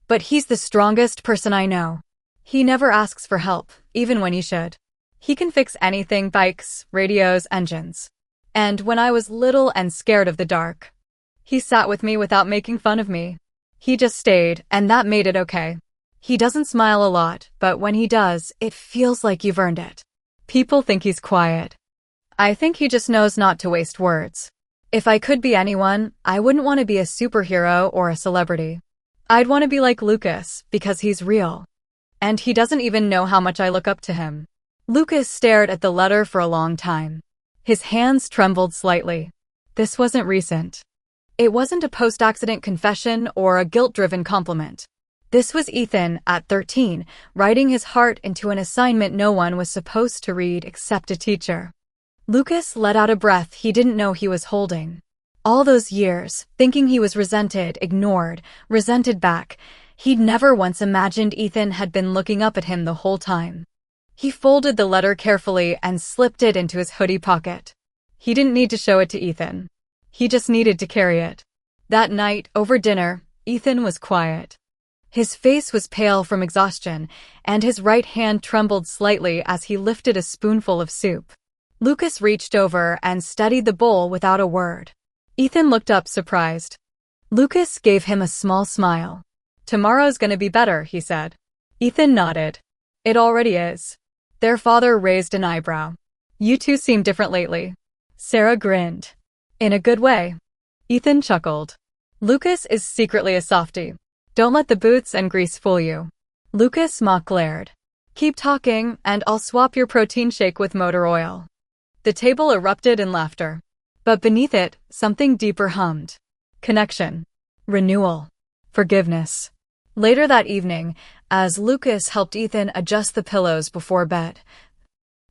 But he's the strongest person I know. He never asks for help, even when he should. He can fix anything, bikes, radios, engines. And when I was little and scared of the dark, he sat with me without making fun of me. He just stayed, and that made it okay. He doesn't smile a lot, but when he does, it feels like you've earned it. People think he's quiet. I think he just knows not to waste words. If I could be anyone, I wouldn't want to be a superhero or a celebrity. I'd want to be like Lucas, because he's real. And he doesn't even know how much I look up to him." Lucas stared at the letter for a long time. His hands trembled slightly. This wasn't recent. It wasn't a post-accident confession or a guilt-driven compliment. This was Ethan, at 13, writing his heart into an assignment no one was supposed to read except a teacher. Lucas let out a breath he didn't know he was holding. All those years, thinking he was resented, ignored, resented back, he'd never once imagined Ethan had been looking up at him the whole time. He folded the letter carefully and slipped it into his hoodie pocket. He didn't need to show it to Ethan. He just needed to carry it. That night, over dinner, Ethan was quiet. His face was pale from exhaustion, and his right hand trembled slightly as he lifted a spoonful of soup. Lucas reached over and steadied the bowl without a word. Ethan looked up surprised. Lucas gave him a small smile. "Tomorrow's gonna be better," he said. Ethan nodded. "It already is." Their father raised an eyebrow. "You two seem different lately." Sarah grinned. "In a good way." Ethan chuckled. "Lucas is secretly a softie. Don't let the boots and grease fool you." Lucas mock glared. "Keep talking, and I'll swap your protein shake with motor oil." The table erupted in laughter. But beneath it, something deeper hummed. Connection. Renewal. Forgiveness. Later that evening, as Lucas helped Ethan adjust the pillows before bed,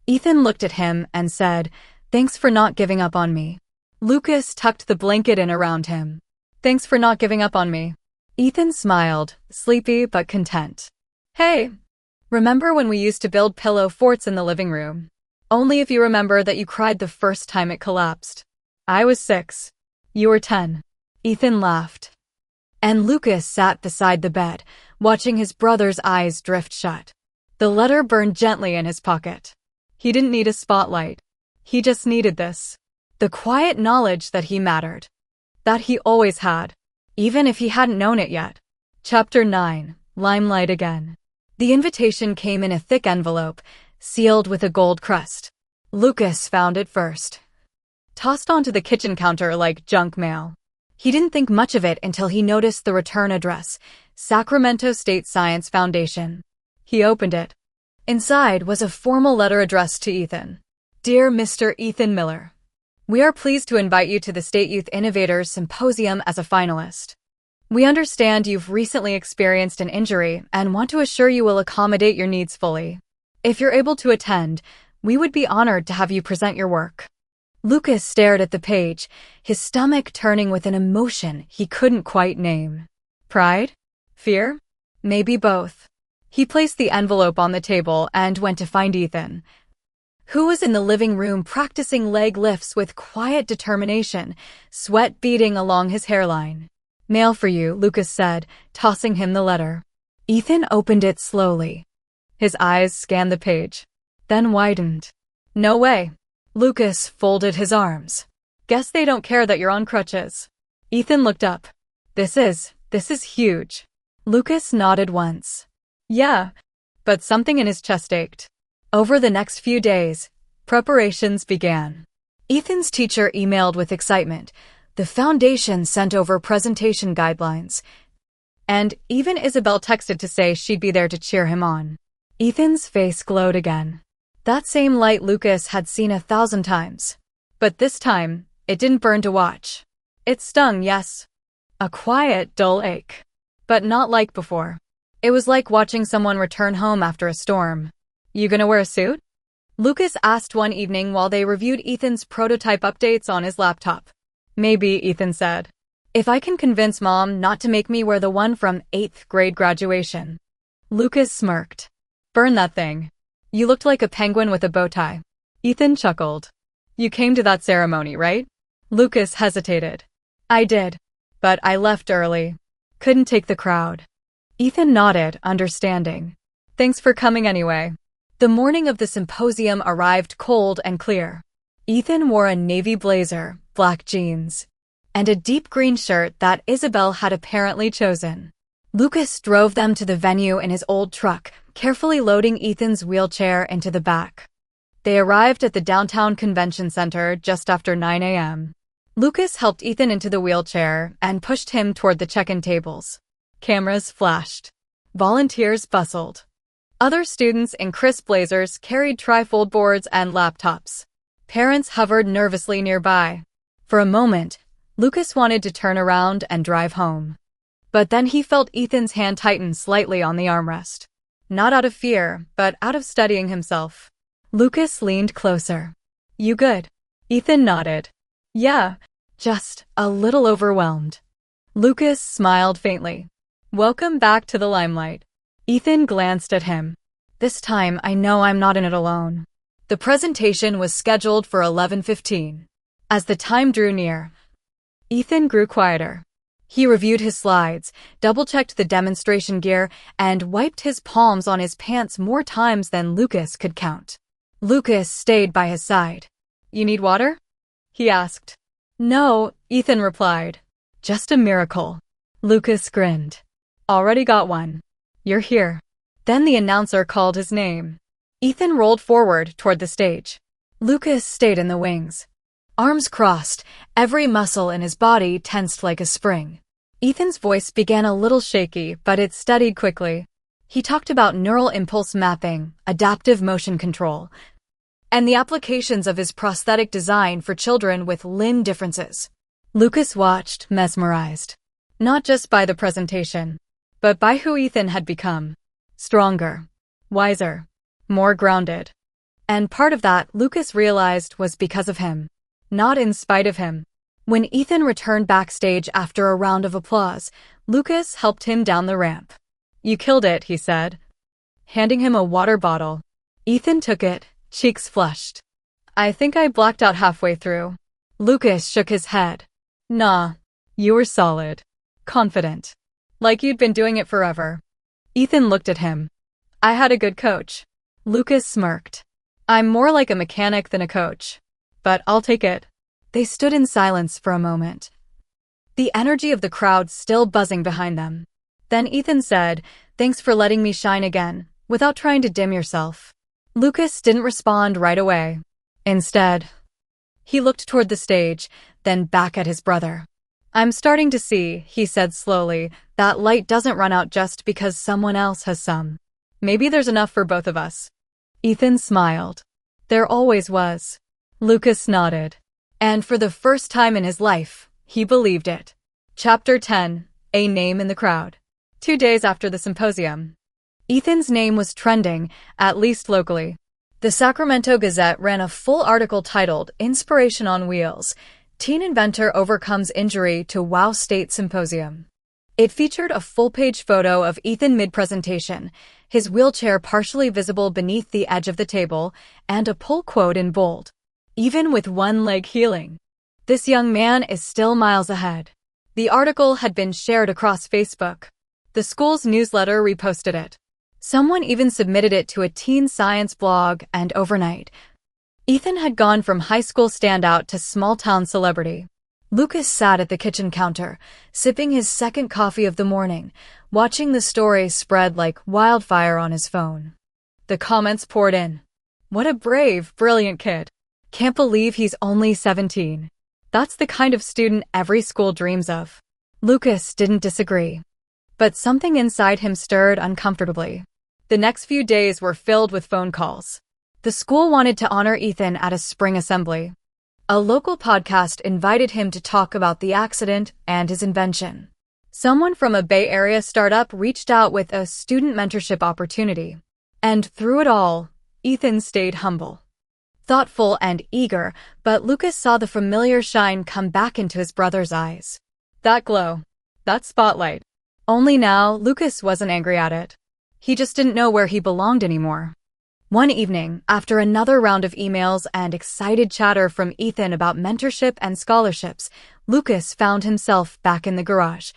Ethan looked at him and said, "Thanks for not giving up on me." Lucas tucked the blanket in around him. "Thanks for not giving up on me." Ethan smiled, sleepy but content. "Hey, remember when we used to build pillow forts in the living room? Only if you remember that you cried the first time it collapsed. I was 6. You were 10. Ethan laughed. And Lucas sat beside the bed, watching his brother's eyes drift shut. The letter burned gently in his pocket. He didn't need a spotlight. He just needed this. The quiet knowledge that he mattered. That he always had. Even if he hadn't known it yet. Chapter 9. Limelight Again. The invitation came in a thick envelope, sealed with a gold crest. Lucas found it first. Tossed onto the kitchen counter like junk mail. He didn't think much of it until he noticed the return address, Sacramento State Science Foundation. He opened it. Inside was a formal letter addressed to Ethan. Dear Mr. Ethan Miller, we are pleased to invite you to the State Youth Innovators Symposium as a finalist. We understand you've recently experienced an injury and want to assure you will accommodate your needs fully. If you're able to attend, we would be honored to have you present your work. Lucas stared at the page, his stomach turning with an emotion he couldn't quite name. Pride? Fear? Maybe both. He placed the envelope on the table and went to find Ethan, who was in the living room practicing leg lifts with quiet determination, sweat beading along his hairline. Mail for you, Lucas said, tossing him the letter. Ethan opened it slowly. His eyes scanned the page, then widened. No way. Lucas folded his arms. Guess they don't care that you're on crutches. Ethan looked up. This is huge. Lucas nodded once. Yeah, but something in his chest ached. Over the next few days, preparations began. Ethan's teacher emailed with excitement. The foundation sent over presentation guidelines. And even Isabella texted to say she'd be there to cheer him on. Ethan's face glowed again. That same light Lucas had seen 1,000 times. But this time, it didn't burn to watch. It stung, yes. A quiet, dull ache. But not like before. It was like watching someone return home after a storm. You gonna wear a suit? Lucas asked one evening while they reviewed Ethan's prototype updates on his laptop. Maybe, Ethan said, if I can convince Mom not to make me wear the one from 8th grade graduation. Lucas smirked. Burn that thing. You looked like a penguin with a bow tie. Ethan chuckled. You came to that ceremony, right? Lucas hesitated. I did. But I left early. Couldn't take the crowd. Ethan nodded, understanding. Thanks for coming anyway. The morning of the symposium arrived cold and clear. Ethan wore a navy blazer, black jeans, and a deep green shirt that Isabella had apparently chosen. Lucas drove them to the venue in his old truck, carefully loading Ethan's wheelchair into the back. They arrived at the downtown convention center just after 9 a.m. Lucas helped Ethan into the wheelchair and pushed him toward the check-in tables. Cameras flashed. Volunteers bustled. Other students in crisp blazers carried trifold boards and laptops. Parents hovered nervously nearby. For a moment, Lucas wanted to turn around and drive home. But then he felt Ethan's hand tighten slightly on the armrest. Not out of fear, but out of steadying himself. Lucas leaned closer. You good? Ethan nodded. Yeah, just a little overwhelmed. Lucas smiled faintly. Welcome back to the limelight. Ethan glanced at him. This time I know I'm not in it alone. The presentation was scheduled for 11:15. As the time drew near, Ethan grew quieter. He reviewed his slides, double-checked the demonstration gear, and wiped his palms on his pants more times than Lucas could count. Lucas stayed by his side. You need water? He asked. No, Ethan replied. Just a miracle. Lucas grinned. Already got one. You're here. Then the announcer called his name. Ethan rolled forward toward the stage. Lucas stayed in the wings. Arms crossed, every muscle in his body tensed like a spring. Ethan's voice began a little shaky, but it steadied quickly. He talked about neural impulse mapping, adaptive motion control, and the applications of his prosthetic design for children with limb differences. Lucas watched, mesmerized. Not just by the presentation, but by who Ethan had become. Stronger, wiser, more grounded. And part of that, Lucas realized, was because of him. Not in spite of him. When Ethan returned backstage after a round of applause, Lucas helped him down the ramp. You killed it, he said, handing him a water bottle. Ethan took it, cheeks flushed. I think I blacked out halfway through. Lucas shook his head. Nah, you were solid. Confident. Like you'd been doing it forever. Ethan looked at him. I had a good coach. Lucas smirked. I'm more like a mechanic than a coach. But I'll take it. They stood in silence for a moment. The energy of the crowd still buzzing behind them. Then Ethan said, Thanks for letting me shine again, without trying to dim yourself. Lucas didn't respond right away. Instead, he looked toward the stage, then back at his brother. I'm starting to see, he said slowly, that light doesn't run out just because someone else has some. Maybe there's enough for both of us. Ethan smiled. There always was. Lucas nodded. And for the first time in his life, he believed it. Chapter 10. A Name in the Crowd. 2 days after the symposium, Ethan's name was trending, at least locally. The Sacramento Gazette ran a full article titled Inspiration on Wheels, Teen Inventor Overcomes Injury to Wow State Symposium. It featured a full-page photo of Ethan mid-presentation, his wheelchair partially visible beneath the edge of the table, and a pull quote in bold. Even with one leg healing, this young man is still miles ahead. The article had been shared across Facebook. The school's newsletter reposted it. Someone even submitted it to a teen science blog, and overnight, Ethan had gone from high school standout to small-town celebrity. Lucas sat at the kitchen counter, sipping his second coffee of the morning, watching the story spread like wildfire on his phone. The comments poured in. What a brave, brilliant kid. Can't believe he's only 17. That's the kind of student every school dreams of. Lucas didn't disagree. But something inside him stirred uncomfortably. The next few days were filled with phone calls. The school wanted to honor Ethan at a spring assembly. A local podcast invited him to talk about the accident and his invention. Someone from a Bay Area startup reached out with a student mentorship opportunity. And through it all, Ethan stayed humble. thoughtful and eager, but Lucas saw the familiar shine come back into his brother's eyes. That glow. That spotlight. Only now, Lucas wasn't angry at it. He just didn't know where he belonged anymore. One evening, after another round of emails and excited chatter from Ethan about mentorship and scholarships, Lucas found himself back in the garage.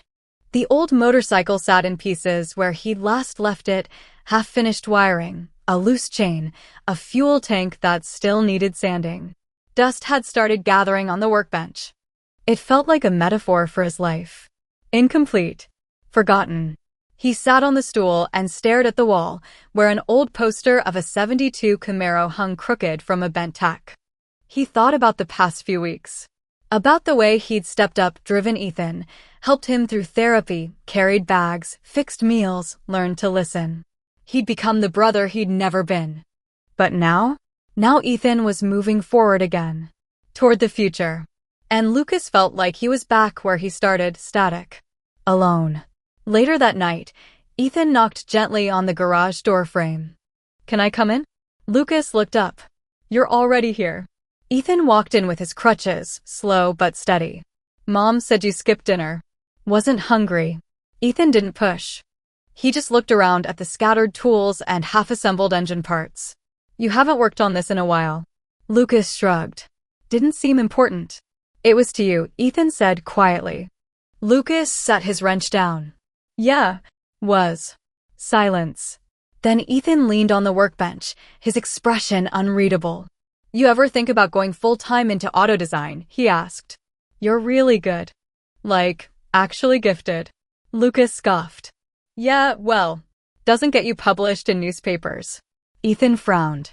The old motorcycle sat in pieces where he'd last left it, half-finished wiring, a loose chain, a fuel tank that still needed sanding. Dust had started gathering on the workbench. It felt like a metaphor for his life. Incomplete. Forgotten. He sat on the stool and stared at the wall, where an old poster of a '72 Camaro hung crooked from a bent tack. He thought about the past few weeks. About the way he'd stepped up, driven Ethan, helped him through therapy, carried bags, fixed meals, learned to listen. He'd become the brother he'd never been. But now Ethan was moving forward again, toward the future. And Lucas felt like he was back where he started, static. Alone. Later that night, Ethan knocked gently on the garage door frame. "Can I come in?" Lucas looked up. "You're already here." Ethan walked in with his crutches, slow but steady. "Mom said you skipped dinner." "Wasn't hungry." Ethan didn't push. He just looked around at the scattered tools and half-assembled engine parts. "You haven't worked on this in a while." Lucas shrugged. "Didn't seem important." "It was to you," Ethan said quietly. Lucas set his wrench down. "Yeah, was." Silence. Then Ethan leaned on the workbench, his expression unreadable. "You ever think about going full-time into auto design?" he asked. "You're really good." "Like, actually gifted." Lucas scoffed. "Yeah, well, doesn't get you published in newspapers." Ethan frowned.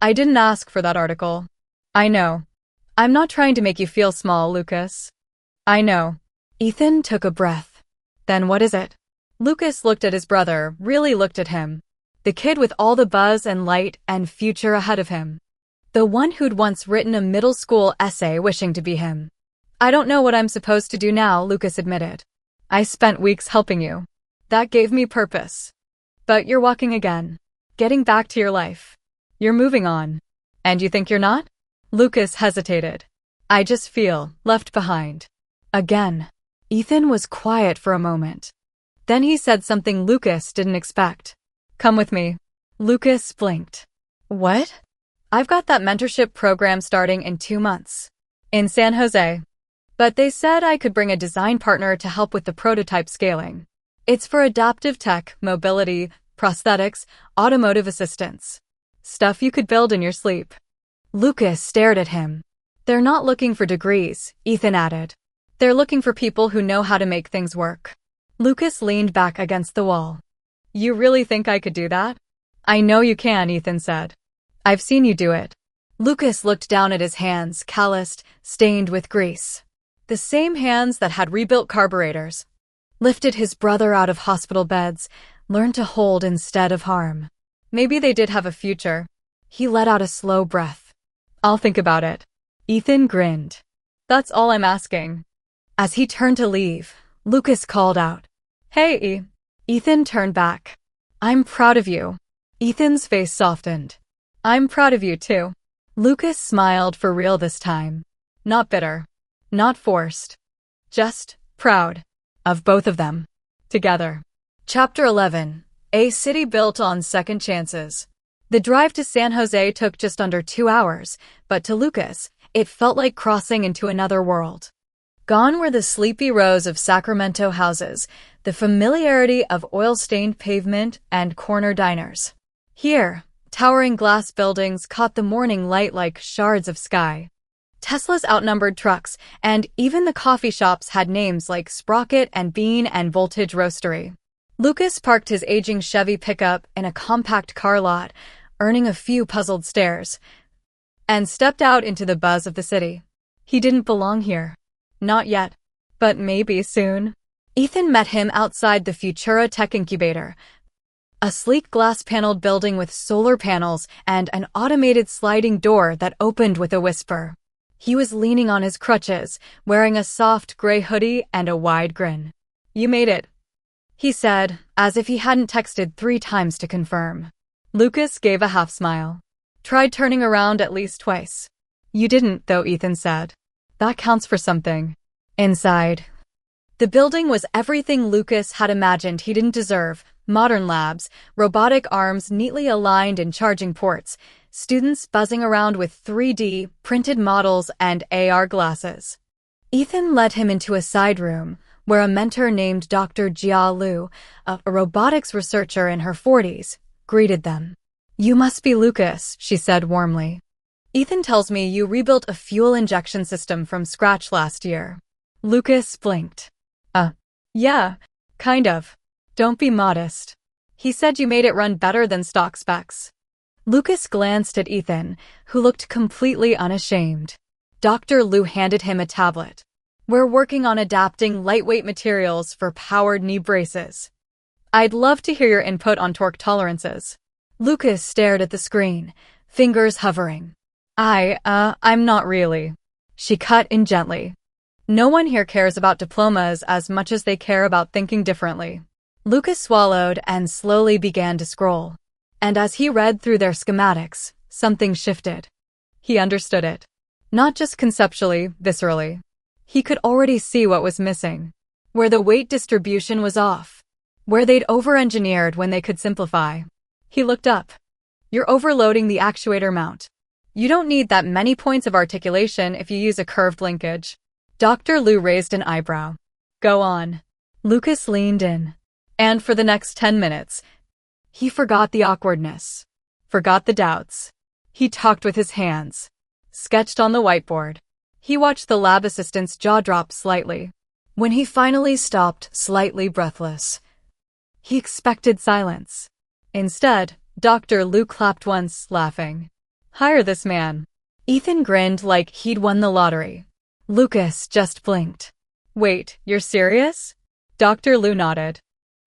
"I didn't ask for that article." "I know. I'm not trying to make you feel small, Lucas." "I know." Ethan took a breath. "Then what is it?" Lucas looked at his brother, really looked at him. The kid with all the buzz and light and future ahead of him. The one who'd once written a middle school essay wishing to be him. "I don't know what I'm supposed to do now," Lucas admitted. "I spent weeks helping you. That gave me purpose. But you're walking again. Getting back to your life. You're moving on. And you think you're not?" Lucas hesitated. "I just feel left behind." Again. Ethan was quiet for a moment. Then he said something Lucas didn't expect. "Come with me." Lucas blinked. "What?" "I've got that mentorship program starting in 2 months. In San Jose. But they said I could bring a design partner to help with the prototype scaling. It's for adaptive tech, mobility, prosthetics, automotive assistance. Stuff you could build in your sleep." Lucas stared at him. "They're not looking for degrees," Ethan added. "They're looking for people who know how to make things work." Lucas leaned back against the wall. "You really think I could do that?" "I know you can," Ethan said. "I've seen you do it." Lucas looked down at his hands, calloused, stained with grease. The same hands that had rebuilt carburetors, lifted his brother out of hospital beds, learned to hold instead of harm. Maybe they did have a future. He let out a slow breath. "I'll think about it." Ethan grinned. "That's all I'm asking." As he turned to leave, Lucas called out, "Hey!" Ethan turned back. "I'm proud of you." Ethan's face softened. "I'm proud of you too." Lucas smiled for real this time. Not bitter. Not forced. Just proud. Of both of them. Together. Chapter 11. A city built on second chances. The drive to San Jose took just under 2 hours, but to Lucas, it felt like crossing into another world. Gone were the sleepy rows of Sacramento houses, the familiarity of oil-stained pavement and corner diners. Here, towering glass buildings caught the morning light like shards of sky. Tesla's outnumbered trucks, and even the coffee shops had names like Sprocket and Bean and Voltage Roastery. Lucas parked his aging Chevy pickup in a compact car lot, earning a few puzzled stares, and stepped out into the buzz of the city. He didn't belong here. Not yet. But maybe soon. Ethan met him outside the Futura Tech Incubator, a sleek glass-paneled building with solar panels and an automated sliding door that opened with a whisper. He was leaning on his crutches, wearing a soft gray hoodie and a wide grin. "You made it," he said, as if he hadn't texted 3 times to confirm. Lucas gave a half smile. Tried turning around at least twice. You didn't, though, Ethan said. That counts for something. Inside. The building was everything Lucas had imagined he didn't deserve. Modern labs, robotic arms neatly aligned in charging ports, students buzzing around with 3D printed models and AR glasses. Ethan led him into a side room, where a mentor named Dr. Jia Lu, a robotics researcher in her 40s, greeted them. You must be Lucas, she said warmly. Ethan tells me you rebuilt a fuel injection system from scratch last year. Lucas blinked. Yeah, kind of. Don't be modest. He said you made it run better than stock specs. Lucas glanced at Ethan, who looked completely unashamed. Dr. Lu handed him a tablet. We're working on adapting lightweight materials for powered knee braces. I'd love to hear your input on torque tolerances. Lucas stared at the screen, fingers hovering. I'm not really. She cut in gently. No one here cares about diplomas as much as they care about thinking differently. Lucas swallowed and slowly began to scroll. And as he read through their schematics, something shifted. He understood it. Not just conceptually, viscerally. He could already see what was missing. Where the weight distribution was off. Where they'd over-engineered when they could simplify. He looked up. You're overloading the actuator mount. You don't need that many points of articulation if you use a curved linkage. Dr. Lu raised an eyebrow. Go on. Lucas leaned in. And for the next 10 minutes, he forgot the awkwardness. Forgot the doubts. He talked with his hands. Sketched on the whiteboard. He watched the lab assistant's jaw drop slightly. When he finally stopped, slightly breathless, he expected silence. Instead, Dr. Lu clapped once, laughing. Hire this man. Ethan grinned like he'd won the lottery. Lucas just blinked. Wait, you're serious? Dr. Lu nodded.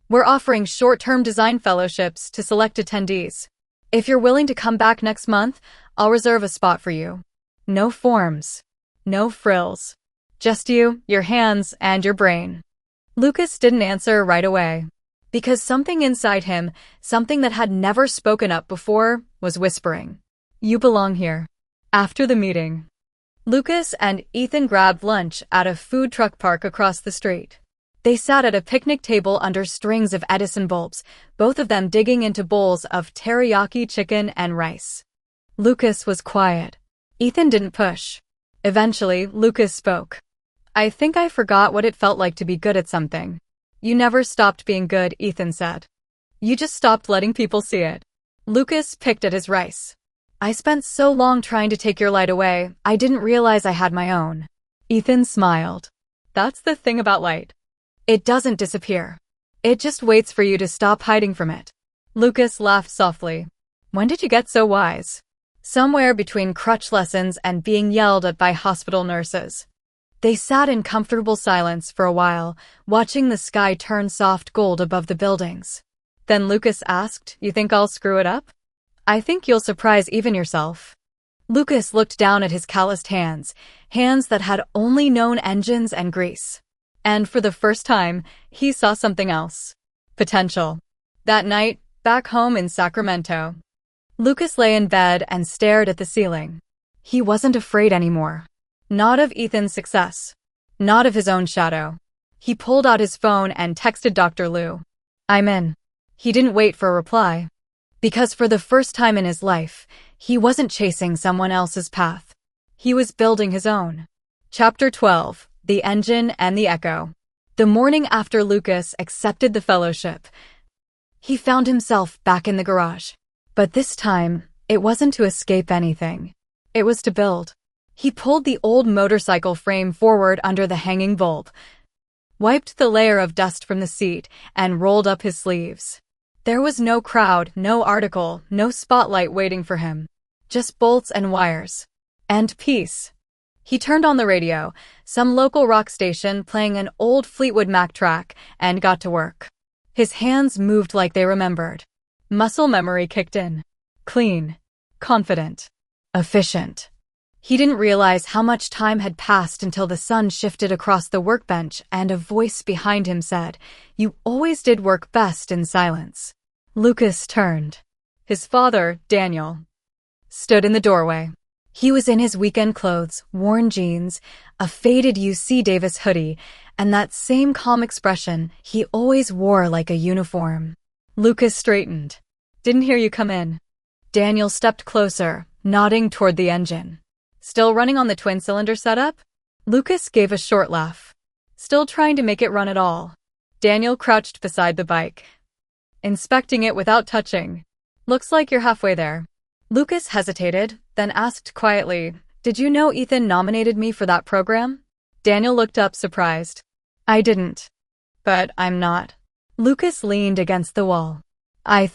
We're offering short-term design fellowships to select attendees. If you're willing to come back next month, I'll reserve a spot for you. No forms. No frills. Just you, your hands, and your brain. Lucas didn't answer right away. Because something inside him, something that had never spoken up before, was whispering. You belong here. After the meeting, Lucas and Ethan grabbed lunch at a food truck park across the street. They sat at a picnic table under strings of Edison bulbs, both of them digging into bowls of teriyaki chicken and rice. Lucas was quiet. Ethan didn't push. Eventually, Lucas spoke. I think I forgot what it felt like to be good at something. You never stopped being good, Ethan said. You just stopped letting people see it. Lucas picked at his rice. I spent so long trying to take your light away, I didn't realize I had my own. Ethan smiled. That's the thing about light. It doesn't disappear. It just waits for you to stop hiding from it. Lucas laughed softly. When did you get so wise? Somewhere between crutch lessons and being yelled at by hospital nurses. They sat in comfortable silence for a while, watching the sky turn soft gold above the buildings. Then Lucas asked, You think I'll screw it up? I think you'll surprise even yourself. Lucas looked down at his calloused hands, hands that had only known engines and grease. And for the first time, he saw something else. Potential. That night, back home in Sacramento, Lucas lay in bed and stared at the ceiling. He wasn't afraid anymore. Not of Ethan's success. Not of his own shadow. He pulled out his phone and texted Dr. Lu. I'm in. He didn't wait for a reply. Because for the first time in his life, he wasn't chasing someone else's path. He was building his own. Chapter 12. The Engine and the Echo. The morning after Lucas accepted the fellowship, he found himself back in the garage. But this time, it wasn't to escape anything. It was to build. He pulled the old motorcycle frame forward under the hanging bulb, wiped the layer of dust from the seat, and rolled up his sleeves. There was no crowd, no article, no spotlight waiting for him. Just bolts and wires. And peace. He turned on the radio, some local rock station playing an old Fleetwood Mac track, and got to work. His hands moved like they remembered. Muscle memory kicked in. Clean. Confident. Efficient. He didn't realize how much time had passed until the sun shifted across the workbench and a voice behind him said, You always did work best in silence. Lucas turned. His father, Daniel, stood in the doorway. He was in his weekend clothes, worn jeans, a faded UC Davis hoodie, and that same calm expression he always wore like a uniform. Lucas straightened. "Didn't hear you come in." Daniel stepped closer, nodding toward the engine. "Still running on the twin-cylinder setup?" Lucas gave a short laugh. "Still trying to make it run at all." Daniel crouched beside the bike, inspecting it without touching. "Looks like you're halfway there." Lucas hesitated, then asked quietly, "Did you know Ethan nominated me for that program?" Daniel looked up surprised. "I didn't. But I'm not." Lucas leaned against the wall. "I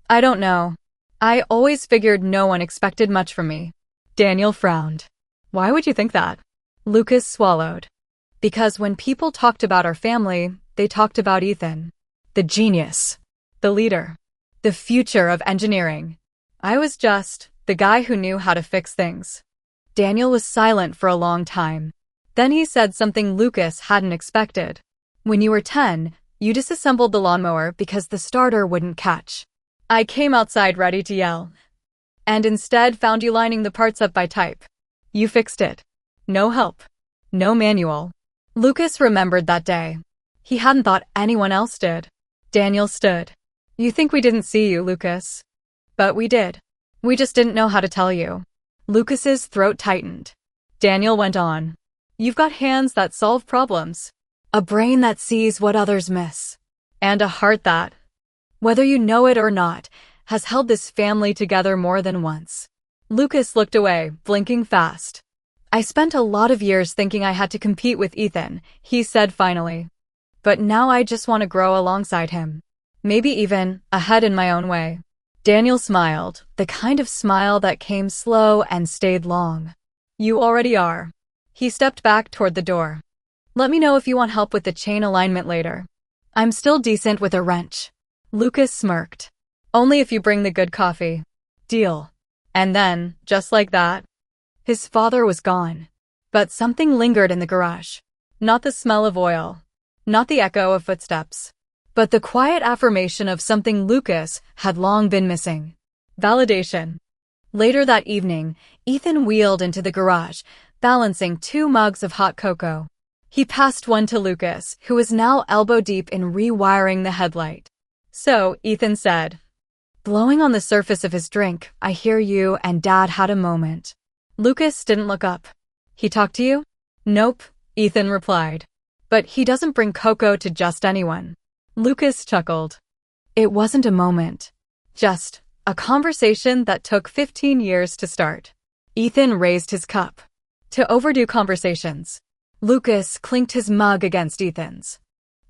don't know. I always figured no one expected much from me." Daniel frowned. "Why would you think that?" Lucas swallowed. "Because when people talked about our family, they talked about Ethan. The genius. The leader. The future of engineering. I was just the guy who knew how to fix things." Daniel was silent for a long time. Then he said something Lucas hadn't expected. "When you were 10, you disassembled the lawnmower because the starter wouldn't catch. I came outside ready to yell, and instead found you lining the parts up by type. You fixed it. No help. No manual." Lucas remembered that day. He hadn't thought anyone else did. Daniel stood. "You think we didn't see you, Lucas? But we did. We just didn't know how to tell you." Lucas's throat tightened. Daniel went on. "You've got hands that solve problems, a brain that sees what others miss, and a heart that, whether you know it or not, has held this family together more than once." Lucas looked away, blinking fast. "I spent a lot of years thinking I had to compete with Ethan," he said finally. "But now I just want to grow alongside him. Maybe even ahead in my own way." Daniel smiled, the kind of smile that came slow and stayed long. "You already are." He stepped back toward the door. "Let me know if you want help with the chain alignment later. I'm still decent with a wrench." Lucas smirked. "Only if you bring the good coffee." "Deal." And then, just like that, his father was gone. But something lingered in the garage. Not the smell of oil. Not the echo of footsteps. But the quiet affirmation of something Lucas had long been missing. Validation. Later that evening, Ethan wheeled into the garage, balancing 2 mugs of hot cocoa. He passed one to Lucas, who was now elbow-deep in rewiring the headlight. "So," Ethan said, blowing on the surface of his drink, "I hear you and Dad had a moment." Lucas didn't look up. "He talked to you?" "Nope," Ethan replied. "But he doesn't bring cocoa to just anyone." Lucas chuckled. It wasn't a moment. Just a conversation that took 15 years to start. Ethan raised his cup. To overdue conversations. Lucas clinked his mug against Ethan's.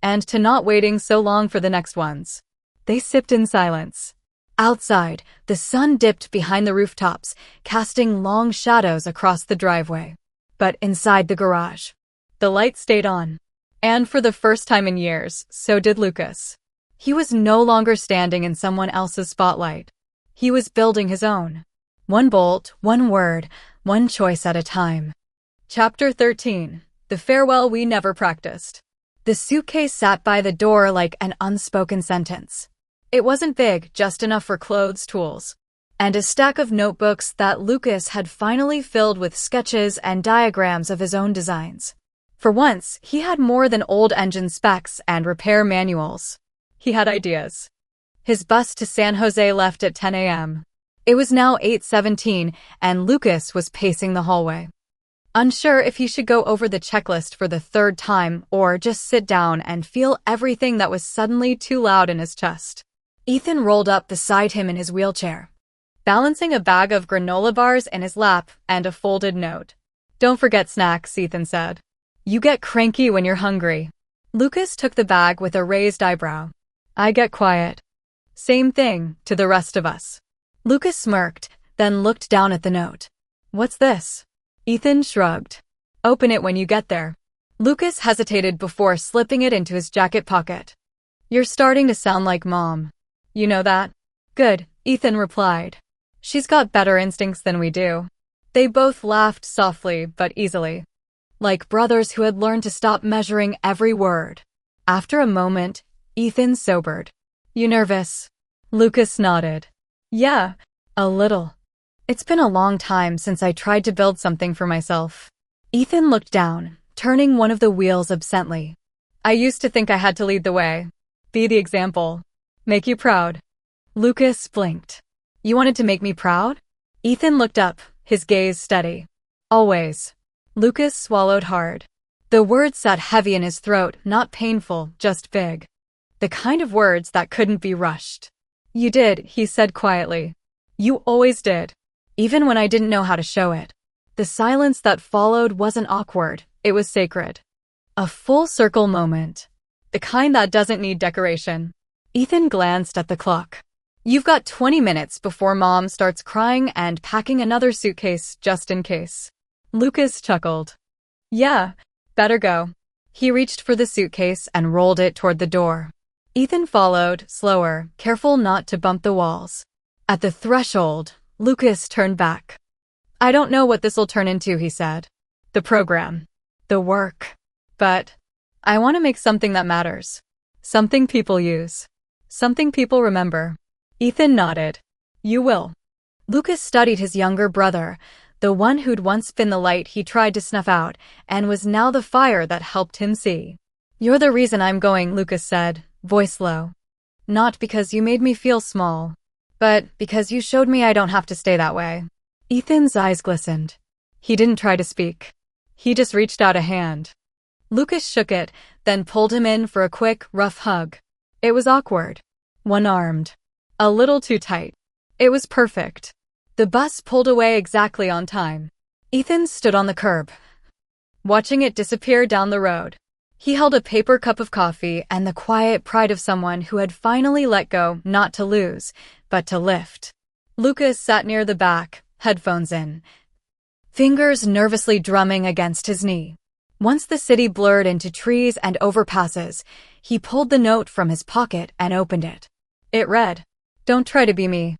And to not waiting so long for the next ones. They sipped in silence. Outside, the sun dipped behind the rooftops, casting long shadows across the driveway. But inside the garage, the light stayed on. And for the first time in years, so did Lucas. He was no longer standing in someone else's spotlight. He was building his own. One bolt, one word, one choice at a time. Chapter 13. The farewell we never practiced. The suitcase sat by the door like an unspoken sentence. It wasn't big, just enough for clothes, tools, and a stack of notebooks that Lucas had finally filled with sketches and diagrams of his own designs. For once, he had more than old engine specs and repair manuals. He had ideas. His bus to San Jose left at 10 a.m. It was now 8:17, and Lucas was pacing the hallway. Unsure if he should go over the checklist for the 3rd time or just sit down and feel everything that was suddenly too loud in his chest. Ethan rolled up beside him in his wheelchair, balancing a bag of granola bars in his lap and a folded note. "Don't forget snacks," Ethan said. "You get cranky when you're hungry." Lucas took the bag with a raised eyebrow. "I get quiet." "Same thing to the rest of us." Lucas smirked, then looked down at the note. "What's this?" Ethan shrugged. "Open it when you get there." Lucas hesitated before slipping it into his jacket pocket. "You're starting to sound like Mom. You know that?" "Good," Ethan replied. "She's got better instincts than we do." They both laughed softly but easily, like brothers who had learned to stop measuring every word. After a moment, Ethan sobered. "You nervous?" Lucas nodded. "Yeah, a little." It's been a long time since I tried to build something for myself. Ethan looked down, turning one of the wheels absently. I used to think I had to lead the way. Be the example. Make you proud. Lucas blinked. You wanted to make me proud? Ethan looked up, his gaze steady. Always. Lucas swallowed hard. The words sat heavy in his throat, not painful, just big. The kind of words that couldn't be rushed. You did, he said quietly. You always did. Even when I didn't know how to show it. The silence that followed wasn't awkward, it was sacred. A full circle moment. The kind that doesn't need decoration. Ethan glanced at the clock. You've got 20 minutes before Mom starts crying and packing another suitcase just in case. Lucas chuckled. Yeah, better go. He reached for the suitcase and rolled it toward the door. Ethan followed, slower, careful not to bump the walls. At the threshold, Lucas turned back. I don't know what this'll turn into, he said. The program. The work. But I want to make something that matters. Something people use. Something people remember. Ethan nodded. You will. Lucas studied his younger brother, the one who'd once been the light he tried to snuff out, and was now the fire that helped him see. You're the reason I'm going, Lucas said, voice low. Not because you made me feel small, but because you showed me I don't have to stay that way. Ethan's eyes glistened. He didn't try to speak. He just reached out a hand. Lucas shook it, then pulled him in for a quick, rough hug. It was awkward. One-armed. A little too tight. It was perfect. The bus pulled away exactly on time. Ethan stood on the curb, watching it disappear down the road. He held a paper cup of coffee and the quiet pride of someone who had finally let go, not to lose, but to lift. Lucas sat near the back, headphones in, fingers nervously drumming against his knee. Once the city blurred into trees and overpasses, he pulled the note from his pocket and opened it. It read, Don't try to be me.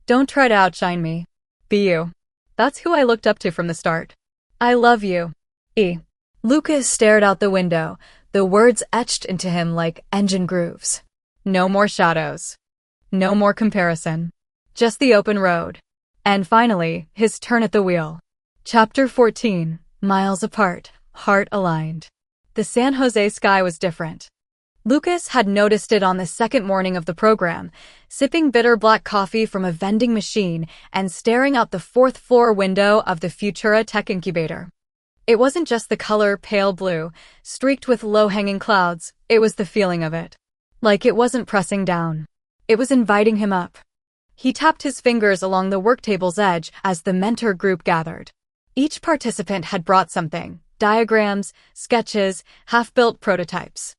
Don't try to outshine me. Be you. That's who I looked up to from the start. I love you. E. Lucas stared out the window, the words etched into him like engine grooves. No more shadows. No more comparison. Just the open road. And finally, his turn at the wheel. Chapter 14. Miles apart, heart aligned. The San Jose sky was different. Lucas had noticed it on the second morning of the program, sipping bitter black coffee from a vending machine and staring out the fourth-floor window of the Futura Tech Incubator. It wasn't just the color pale blue, streaked with low-hanging clouds, it was the feeling of it. Like it wasn't pressing down. It was inviting him up. He tapped his fingers along the work table's edge as the mentor group gathered. Each participant had brought something, diagrams, sketches, half-built prototypes.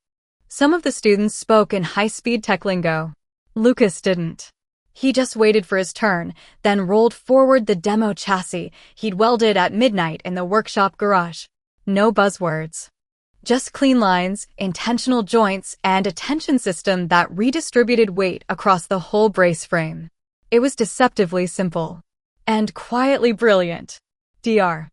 Some of the students spoke in high-speed tech lingo. Lucas didn't. He just waited for his turn, then rolled forward the demo chassis he'd welded at midnight in the workshop garage. No buzzwords. Just clean lines, intentional joints, and a tension system that redistributed weight across the whole brace frame. It was deceptively simple. And quietly brilliant. Dr.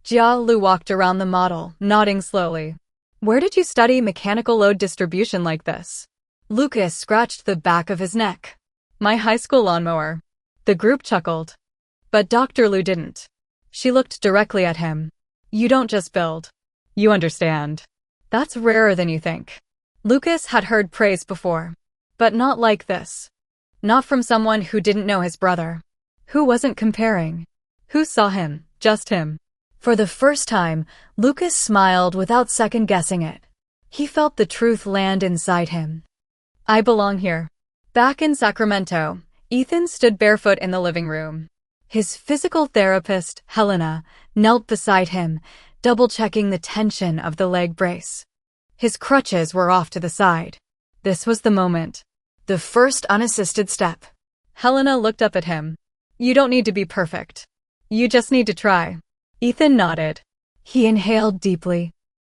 Jia Lu walked around the model, nodding slowly. Where did you study mechanical load distribution like this? Lucas scratched the back of his neck. My high school lawnmower. The group chuckled. But Dr. Lu didn't. She looked directly at him. You don't just build. You understand. That's rarer than you think. Lucas had heard praise before. But not like this. Not from someone who didn't know his brother. Who wasn't comparing. Who saw him, just him. For the first time, Lucas smiled without second-guessing it. He felt the truth land inside him. I belong here. Back in Sacramento, Ethan stood barefoot in the living room. His physical therapist, Helena, knelt beside him, double-checking the tension of the leg brace. His crutches were off to the side. This was the moment. The first unassisted step. Helena looked up at him. You don't need to be perfect. You just need to try. Ethan nodded. He inhaled deeply,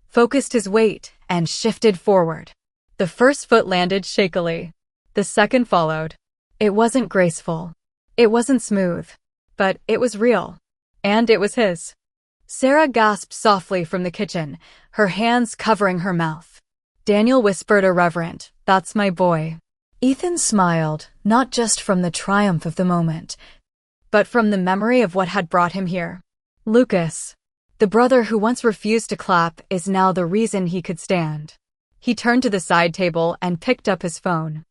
focused his weight, and shifted forward. The first foot landed shakily. The second followed. It wasn't graceful. It wasn't smooth. But it was real. And it was his. Sarah gasped softly from the kitchen, her hands covering her mouth. Daniel whispered irreverent, That's my boy. Ethan smiled, not just from the triumph of the moment, but from the memory of what had brought him here. Lucas, the brother who once refused to clap, is now the reason he could stand. He turned to the side table and picked up his phone.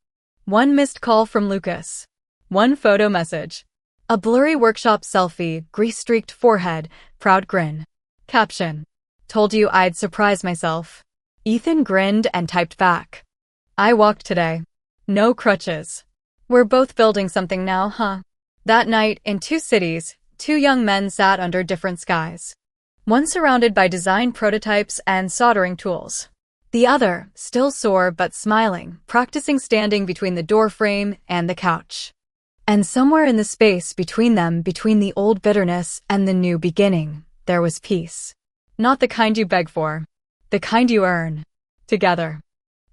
One missed call from Lucas. One photo message. A blurry workshop selfie, grease-streaked forehead, proud grin. Caption: "Told you I'd surprise myself." Ethan grinned and typed back: "I walked today. No crutches. We're both building something now, huh?" That night, in two cities, two young men sat under different skies. One surrounded by design prototypes and soldering tools. The other, still sore but smiling, practicing standing between the doorframe and the couch. And somewhere in the space between them, between the old bitterness and the new beginning, there was peace. Not the kind you beg for. The kind you earn. Together.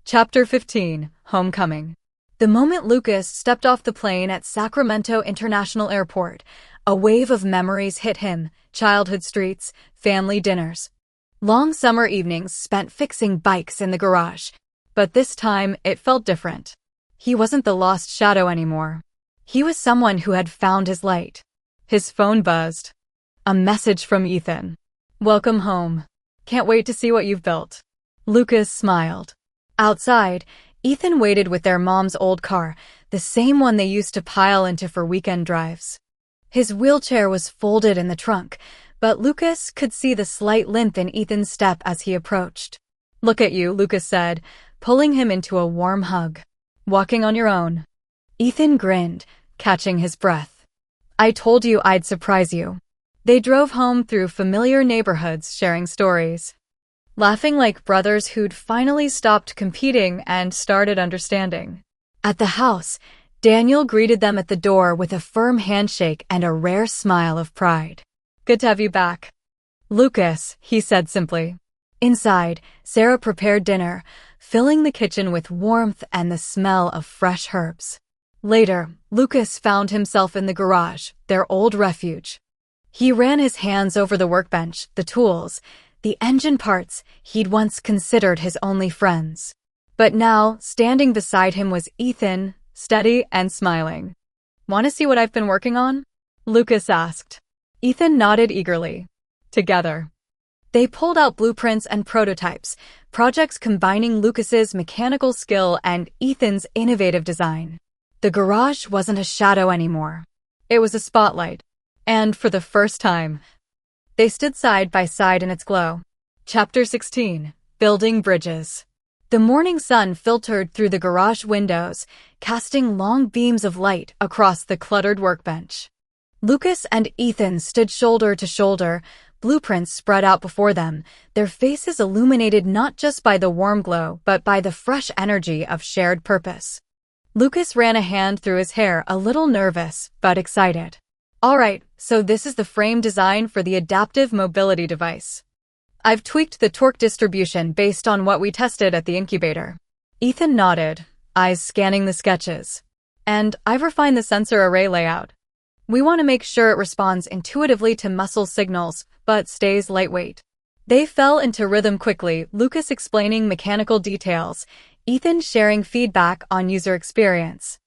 Chapter 15, Homecoming. The moment Lucas stepped off the plane at Sacramento International Airport, a wave of memories hit him: childhood streets, family dinners, long summer evenings spent fixing bikes in the garage. But this time, it felt different. He wasn't the lost shadow anymore. He was someone who had found his light. His phone buzzed. A message from Ethan. "Welcome home. Can't wait to see what you've built." Lucas smiled. Outside, Ethan waited with their mom's old car, the same one they used to pile into for weekend drives. His wheelchair was folded in the trunk, but Lucas could see the slight limp in Ethan's step as he approached. "Look at you," Lucas said, pulling him into a warm hug. "Walking on your own." Ethan grinned, catching his breath. "I told you I'd surprise you." They drove home through familiar neighborhoods, sharing stories, laughing like brothers who'd finally stopped competing and started understanding. At the house, Daniel greeted them at the door with a firm handshake and a rare smile of pride. "Good to have you back, Lucas," he said simply. Inside, Sarah prepared dinner, filling the kitchen with warmth and the smell of fresh herbs. Later, Lucas found himself in the garage, their old refuge. He ran his hands over the workbench, the tools, the engine parts he'd once considered his only friends. But now, standing beside him was Ethan, steady and smiling. "Want to see what I've been working on?" Lucas asked. Ethan nodded eagerly. Together, they pulled out blueprints and prototypes, projects combining Lucas's mechanical skill and Ethan's innovative design. The garage wasn't a shadow anymore. It was a spotlight. And for the first time, they stood side by side in its glow. Chapter 16, Building Bridges. The morning sun filtered through the garage windows, casting long beams of light across the cluttered workbench. Lucas and Ethan stood shoulder to shoulder, blueprints spread out before them, their faces illuminated not just by the warm glow but by the fresh energy of shared purpose. Lucas ran a hand through his hair, a little nervous but excited. "All right, so this is the frame design for the adaptive mobility device. I've tweaked the torque distribution based on what we tested at the incubator." Ethan nodded, eyes scanning the sketches. "And I've refined the sensor array layout. We want to make sure it responds intuitively to muscle signals, but stays lightweight." They fell into rhythm quickly, Lucas explaining mechanical details, Ethan sharing feedback on user experience.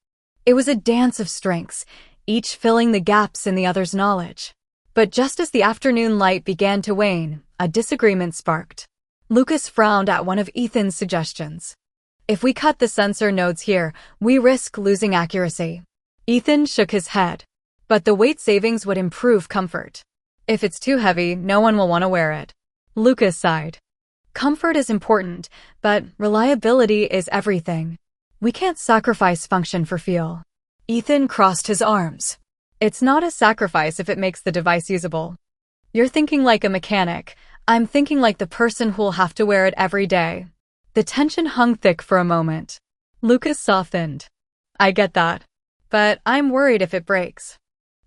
It was a dance of strengths, each filling the gaps in the other's knowledge. But just as the afternoon light began to wane, a disagreement sparked. Lucas frowned at one of Ethan's suggestions. "If we cut the sensor nodes here, we risk losing accuracy." Ethan shook his head. "But the weight savings would improve comfort. If it's too heavy, no one will want to wear it." Lucas sighed. "Comfort is important, but reliability is everything. We can't sacrifice function for feel." Ethan crossed his arms. "It's not a sacrifice if it makes the device usable. You're thinking like a mechanic. I'm thinking like the person who'll have to wear it every day." The tension hung thick for a moment. Lucas softened. "I get that. But I'm worried if it breaks.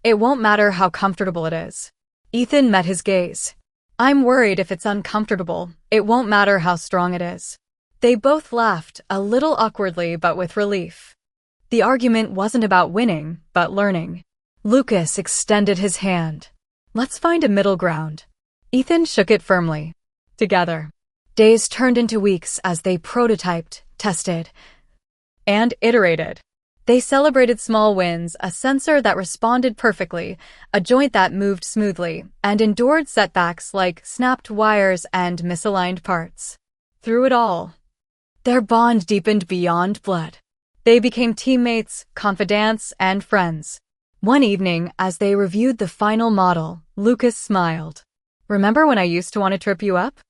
It won't matter how comfortable it is." Ethan met his gaze. "I'm worried if it's uncomfortable. It won't matter how strong it is." They both laughed, a little awkwardly but with relief. The argument wasn't about winning, but learning. Lucas extended his hand. "Let's find a middle ground." Ethan shook it firmly. Together. Days turned into weeks as they prototyped, tested, and iterated. They celebrated small wins, a sensor that responded perfectly, a joint that moved smoothly, and endured setbacks like snapped wires and misaligned parts. Through it all, their bond deepened beyond blood. They became teammates, confidants, and friends. One evening, as they reviewed the final model, Lucas smiled. "Remember when I used to want to trip you up?"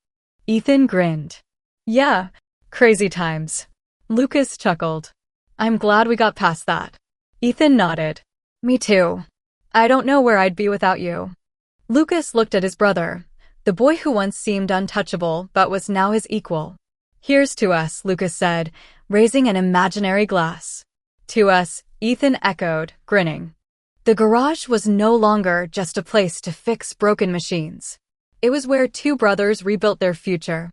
Ethan grinned. "Yeah, crazy times." Lucas chuckled. "I'm glad we got past that." Ethan nodded. "Me too. I don't know where I'd be without you." Lucas looked at his brother, the boy who once seemed untouchable but was now his equal. "Here's to us," Lucas said, raising an imaginary glass. "To us," Ethan echoed, grinning. The garage was no longer just a place to fix broken machines. It was where two brothers rebuilt their future.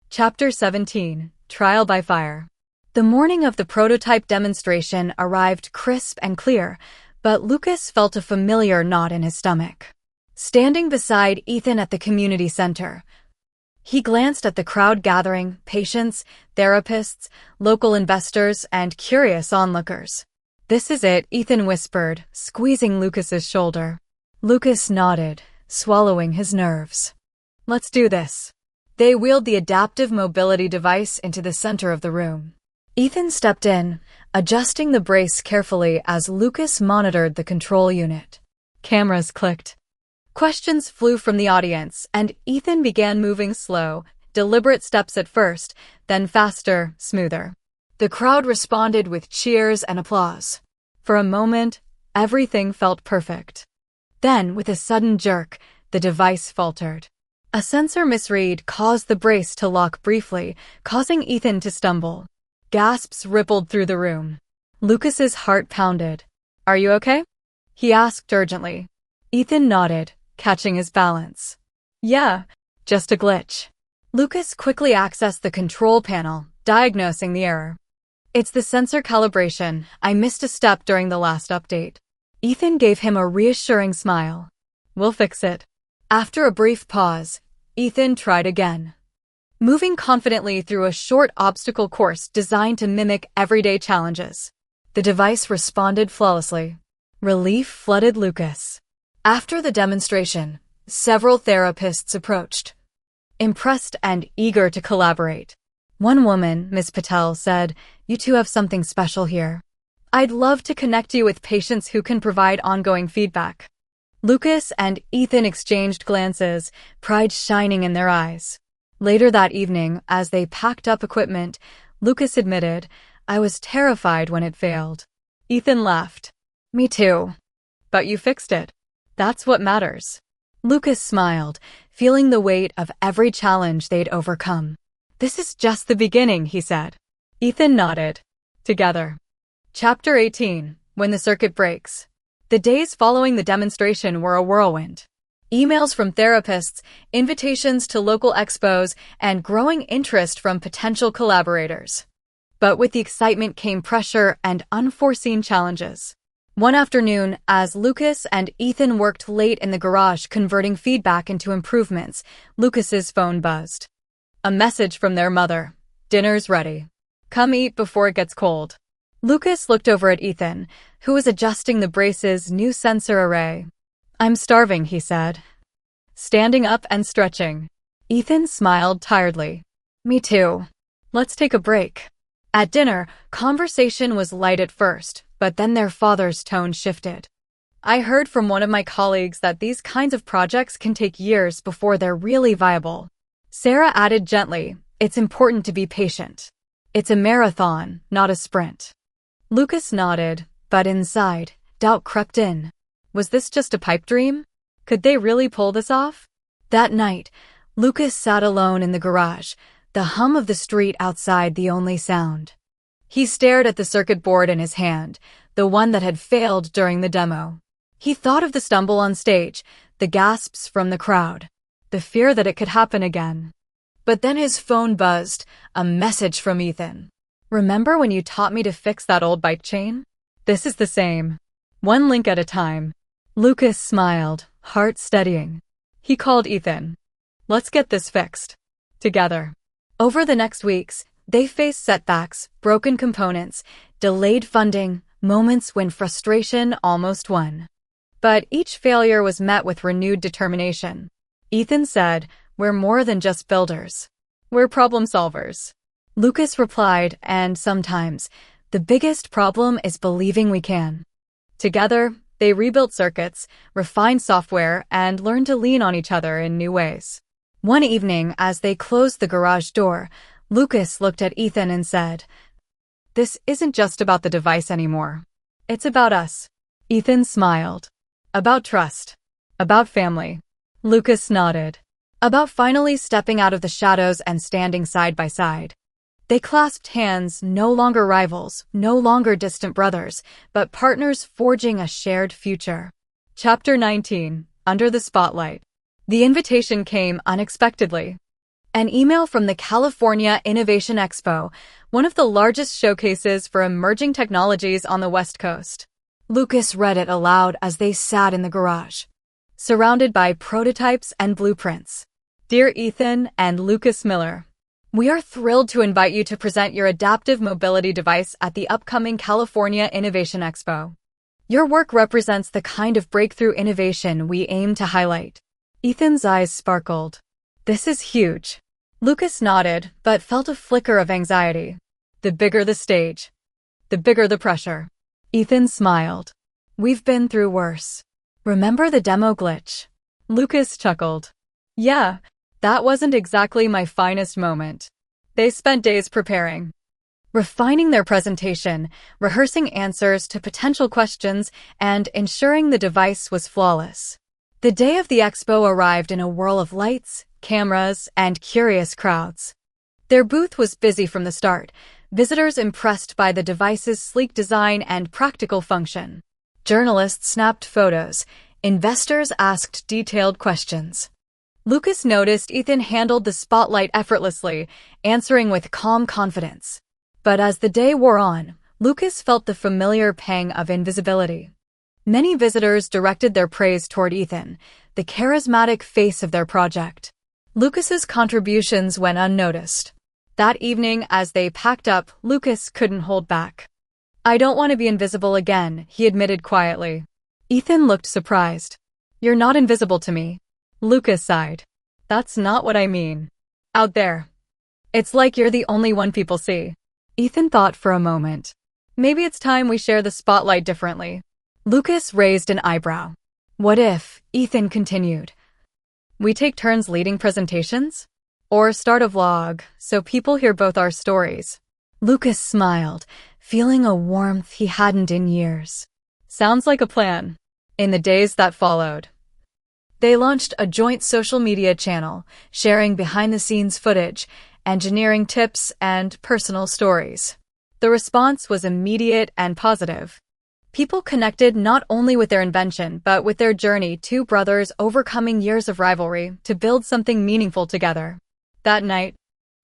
Chapter 17, Trial by Fire. The morning of the prototype demonstration arrived crisp and clear, but Lucas felt a familiar knot in his stomach. Standing beside Ethan at the community center, he glanced at the crowd gathering, patients, therapists, local investors, and curious onlookers. "This is it," Ethan whispered, squeezing Lucas's shoulder. Lucas nodded, swallowing his nerves. "Let's do this." They wheeled the adaptive mobility device into the center of the room. Ethan stepped in, adjusting the brace carefully as Lucas monitored the control unit. Cameras clicked. Questions flew from the audience, and Ethan began moving slow, deliberate steps at first, then faster, smoother. The crowd responded with cheers and applause. For a moment, everything felt perfect. Then, with a sudden jerk, the device faltered. A sensor misread caused the brace to lock briefly, causing Ethan to stumble. Gasps rippled through the room. Lucas's heart pounded. "Are you okay?" he asked urgently. Ethan nodded, catching his balance. "Yeah, just a glitch." Lucas quickly accessed the control panel, diagnosing the error. "It's the sensor calibration. I missed a step during the last update." Ethan gave him a reassuring smile. "We'll fix it." After a brief pause, Ethan tried again. Moving confidently through a short obstacle course designed to mimic everyday challenges. The device responded flawlessly. Relief flooded Lucas. After the demonstration, several therapists approached, impressed and eager to collaborate. One woman, Ms. Patel, said, "You two have something special here. I'd love to connect you with patients who can provide ongoing feedback." Lucas and Ethan exchanged glances, pride shining in their eyes. Later that evening, as they packed up equipment, Lucas admitted, "I was terrified when it failed." Ethan laughed. "Me too. But you fixed it. That's what matters." Lucas smiled, feeling the weight of every challenge they'd overcome. "This is just the beginning," he said. Ethan nodded. Together. Chapter 18, When the Circuit Breaks. The days following the demonstration were a whirlwind. Emails from therapists, invitations to local expos, and growing interest from potential collaborators. But with the excitement came pressure and unforeseen challenges. One afternoon, as Lucas and Ethan worked late in the garage converting feedback into improvements, Lucas's phone buzzed. A message from their mother. "Dinner's ready. Come eat before it gets cold." Lucas looked over at Ethan, who was adjusting the brace's new sensor array. "I'm starving," he said, standing up and stretching. Ethan smiled tiredly. "Me too. Let's take a break." At dinner, conversation was light at first, but then their father's tone shifted. "I heard from one of my colleagues that these kinds of projects can take years before they're really viable." Sarah added gently, "It's important to be patient. It's a marathon, not a sprint." Lucas nodded, but inside, doubt crept in. Was this just a pipe dream? Could they really pull this off? That night, Lucas sat alone in the garage, the hum of the street outside the only sound. He stared at the circuit board in his hand, the one that had failed during the demo. He thought of the stumble on stage, the gasps from the crowd, the fear that it could happen again. But then his phone buzzed, a message from Ethan. "Remember when you taught me to fix that old bike chain? This is the same. One link at a time." Lucas smiled, heart steadying. He called Ethan. "Let's get this fixed. Together." Over the next weeks, they faced setbacks, broken components, delayed funding, moments when frustration almost won. But each failure was met with renewed determination. Ethan said, "We're more than just builders. We're problem solvers." Lucas replied, "And sometimes, the biggest problem is believing we can." Together, they rebuilt circuits, refined software, and learned to lean on each other in new ways. One evening, as they closed the garage door, Lucas looked at Ethan and said, "This isn't just about the device anymore. It's about us." Ethan smiled. "About trust. About family." Lucas nodded. "About finally stepping out of the shadows and standing side by side." They clasped hands, no longer rivals, no longer distant brothers, but partners forging a shared future. Chapter 19. Under the Spotlight. The invitation came unexpectedly. An email from the California Innovation Expo, one of the largest showcases for emerging technologies on the West Coast. Lucas read it aloud as they sat in the garage, surrounded by prototypes and blueprints. "Dear Ethan and Lucas Miller, we are thrilled to invite you to present your adaptive mobility device at the upcoming California Innovation Expo. Your work represents the kind of breakthrough innovation we aim to highlight." Ethan's eyes sparkled. "This is huge." Lucas nodded, but felt a flicker of anxiety. The bigger the stage, the bigger the pressure. Ethan smiled. "We've been through worse. Remember the demo glitch?" Lucas chuckled. "Yeah, that wasn't exactly my finest moment." They spent days preparing, refining their presentation, rehearsing answers to potential questions, and ensuring the device was flawless. The day of the expo arrived in a whirl of lights, cameras, and curious crowds. Their booth was busy from the start, visitors impressed by the device's sleek design and practical function. Journalists snapped photos, investors asked detailed questions. Lucas noticed Ethan handled the spotlight effortlessly, answering with calm confidence. But as the day wore on, Lucas felt the familiar pang of invisibility. Many visitors directed their praise toward Ethan, the charismatic face of their project. Lucas's contributions went unnoticed. That evening, as they packed up, Lucas couldn't hold back. "I don't want to be invisible again," he admitted quietly. Ethan looked surprised. "You're not invisible to me." Lucas sighed. "That's not what I mean. Out there. It's like you're the only one people see." Ethan thought for a moment. "Maybe it's time we share the spotlight differently." Lucas raised an eyebrow. "What if," Ethan continued, "we take turns leading presentations? Or start a vlog, so people hear both our stories?" Lucas smiled, feeling a warmth he hadn't in years. "Sounds like a plan." In the days that followed, they launched a joint social media channel, sharing behind-the-scenes footage, engineering tips, and personal stories. The response was immediate and positive. People connected not only with their invention, but with their journey, two brothers overcoming years of rivalry to build something meaningful together. That night,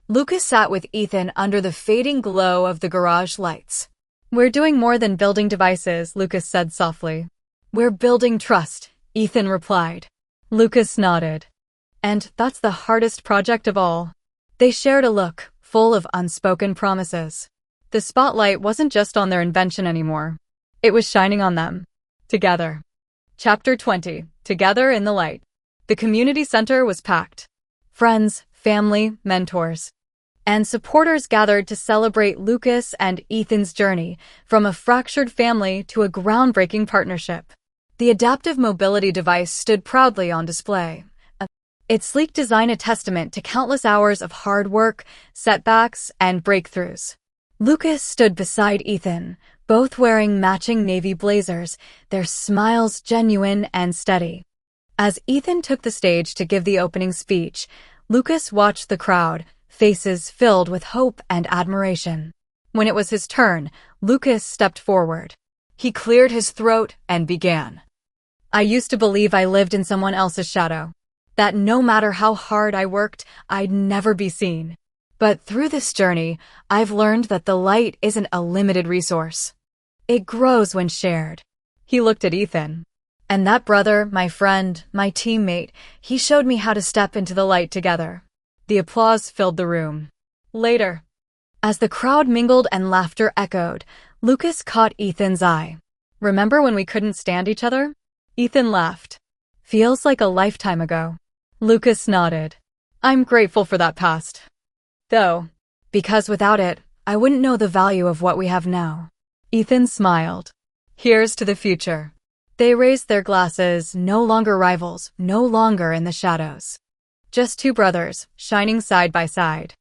Lucas sat with Ethan under the fading glow of the garage lights. "We're doing more than building devices," Lucas said softly. "We're building trust," Ethan replied. Lucas nodded. "And that's the hardest project of all." They shared a look, full of unspoken promises. The spotlight wasn't just on their invention anymore. It was shining on them. Together. Chapter 20. Together in the Light. The community center was packed. Friends, family, mentors, and supporters gathered to celebrate Lucas and Ethan's journey from a fractured family to a groundbreaking partnership. The adaptive mobility device stood proudly on display, its sleek design a testament to countless hours of hard work, setbacks, and breakthroughs. Lucas stood beside Ethan, both wearing matching navy blazers, their smiles genuine and steady. As Ethan took the stage to give the opening speech, Lucas watched the crowd, faces filled with hope and admiration. When it was his turn, Lucas stepped forward. He cleared his throat and began. "I used to believe I lived in someone else's shadow, that no matter how hard I worked, I'd never be seen. But through this journey, I've learned that the light isn't a limited resource. It grows when shared." He looked at Ethan. "And that brother, my friend, my teammate, he showed me how to step into the light together." The applause filled the room. Later, As the crowd mingled and laughter echoed, Lucas caught Ethan's eye. "Remember when we couldn't stand each other?" Ethan laughed. "Feels like a lifetime ago." Lucas nodded. "I'm grateful for that past, though, because without it, I wouldn't know the value of what we have now." Ethan smiled. "Here's to the future." They raised their glasses, no longer rivals, no longer in the shadows. Just two brothers, shining side by side.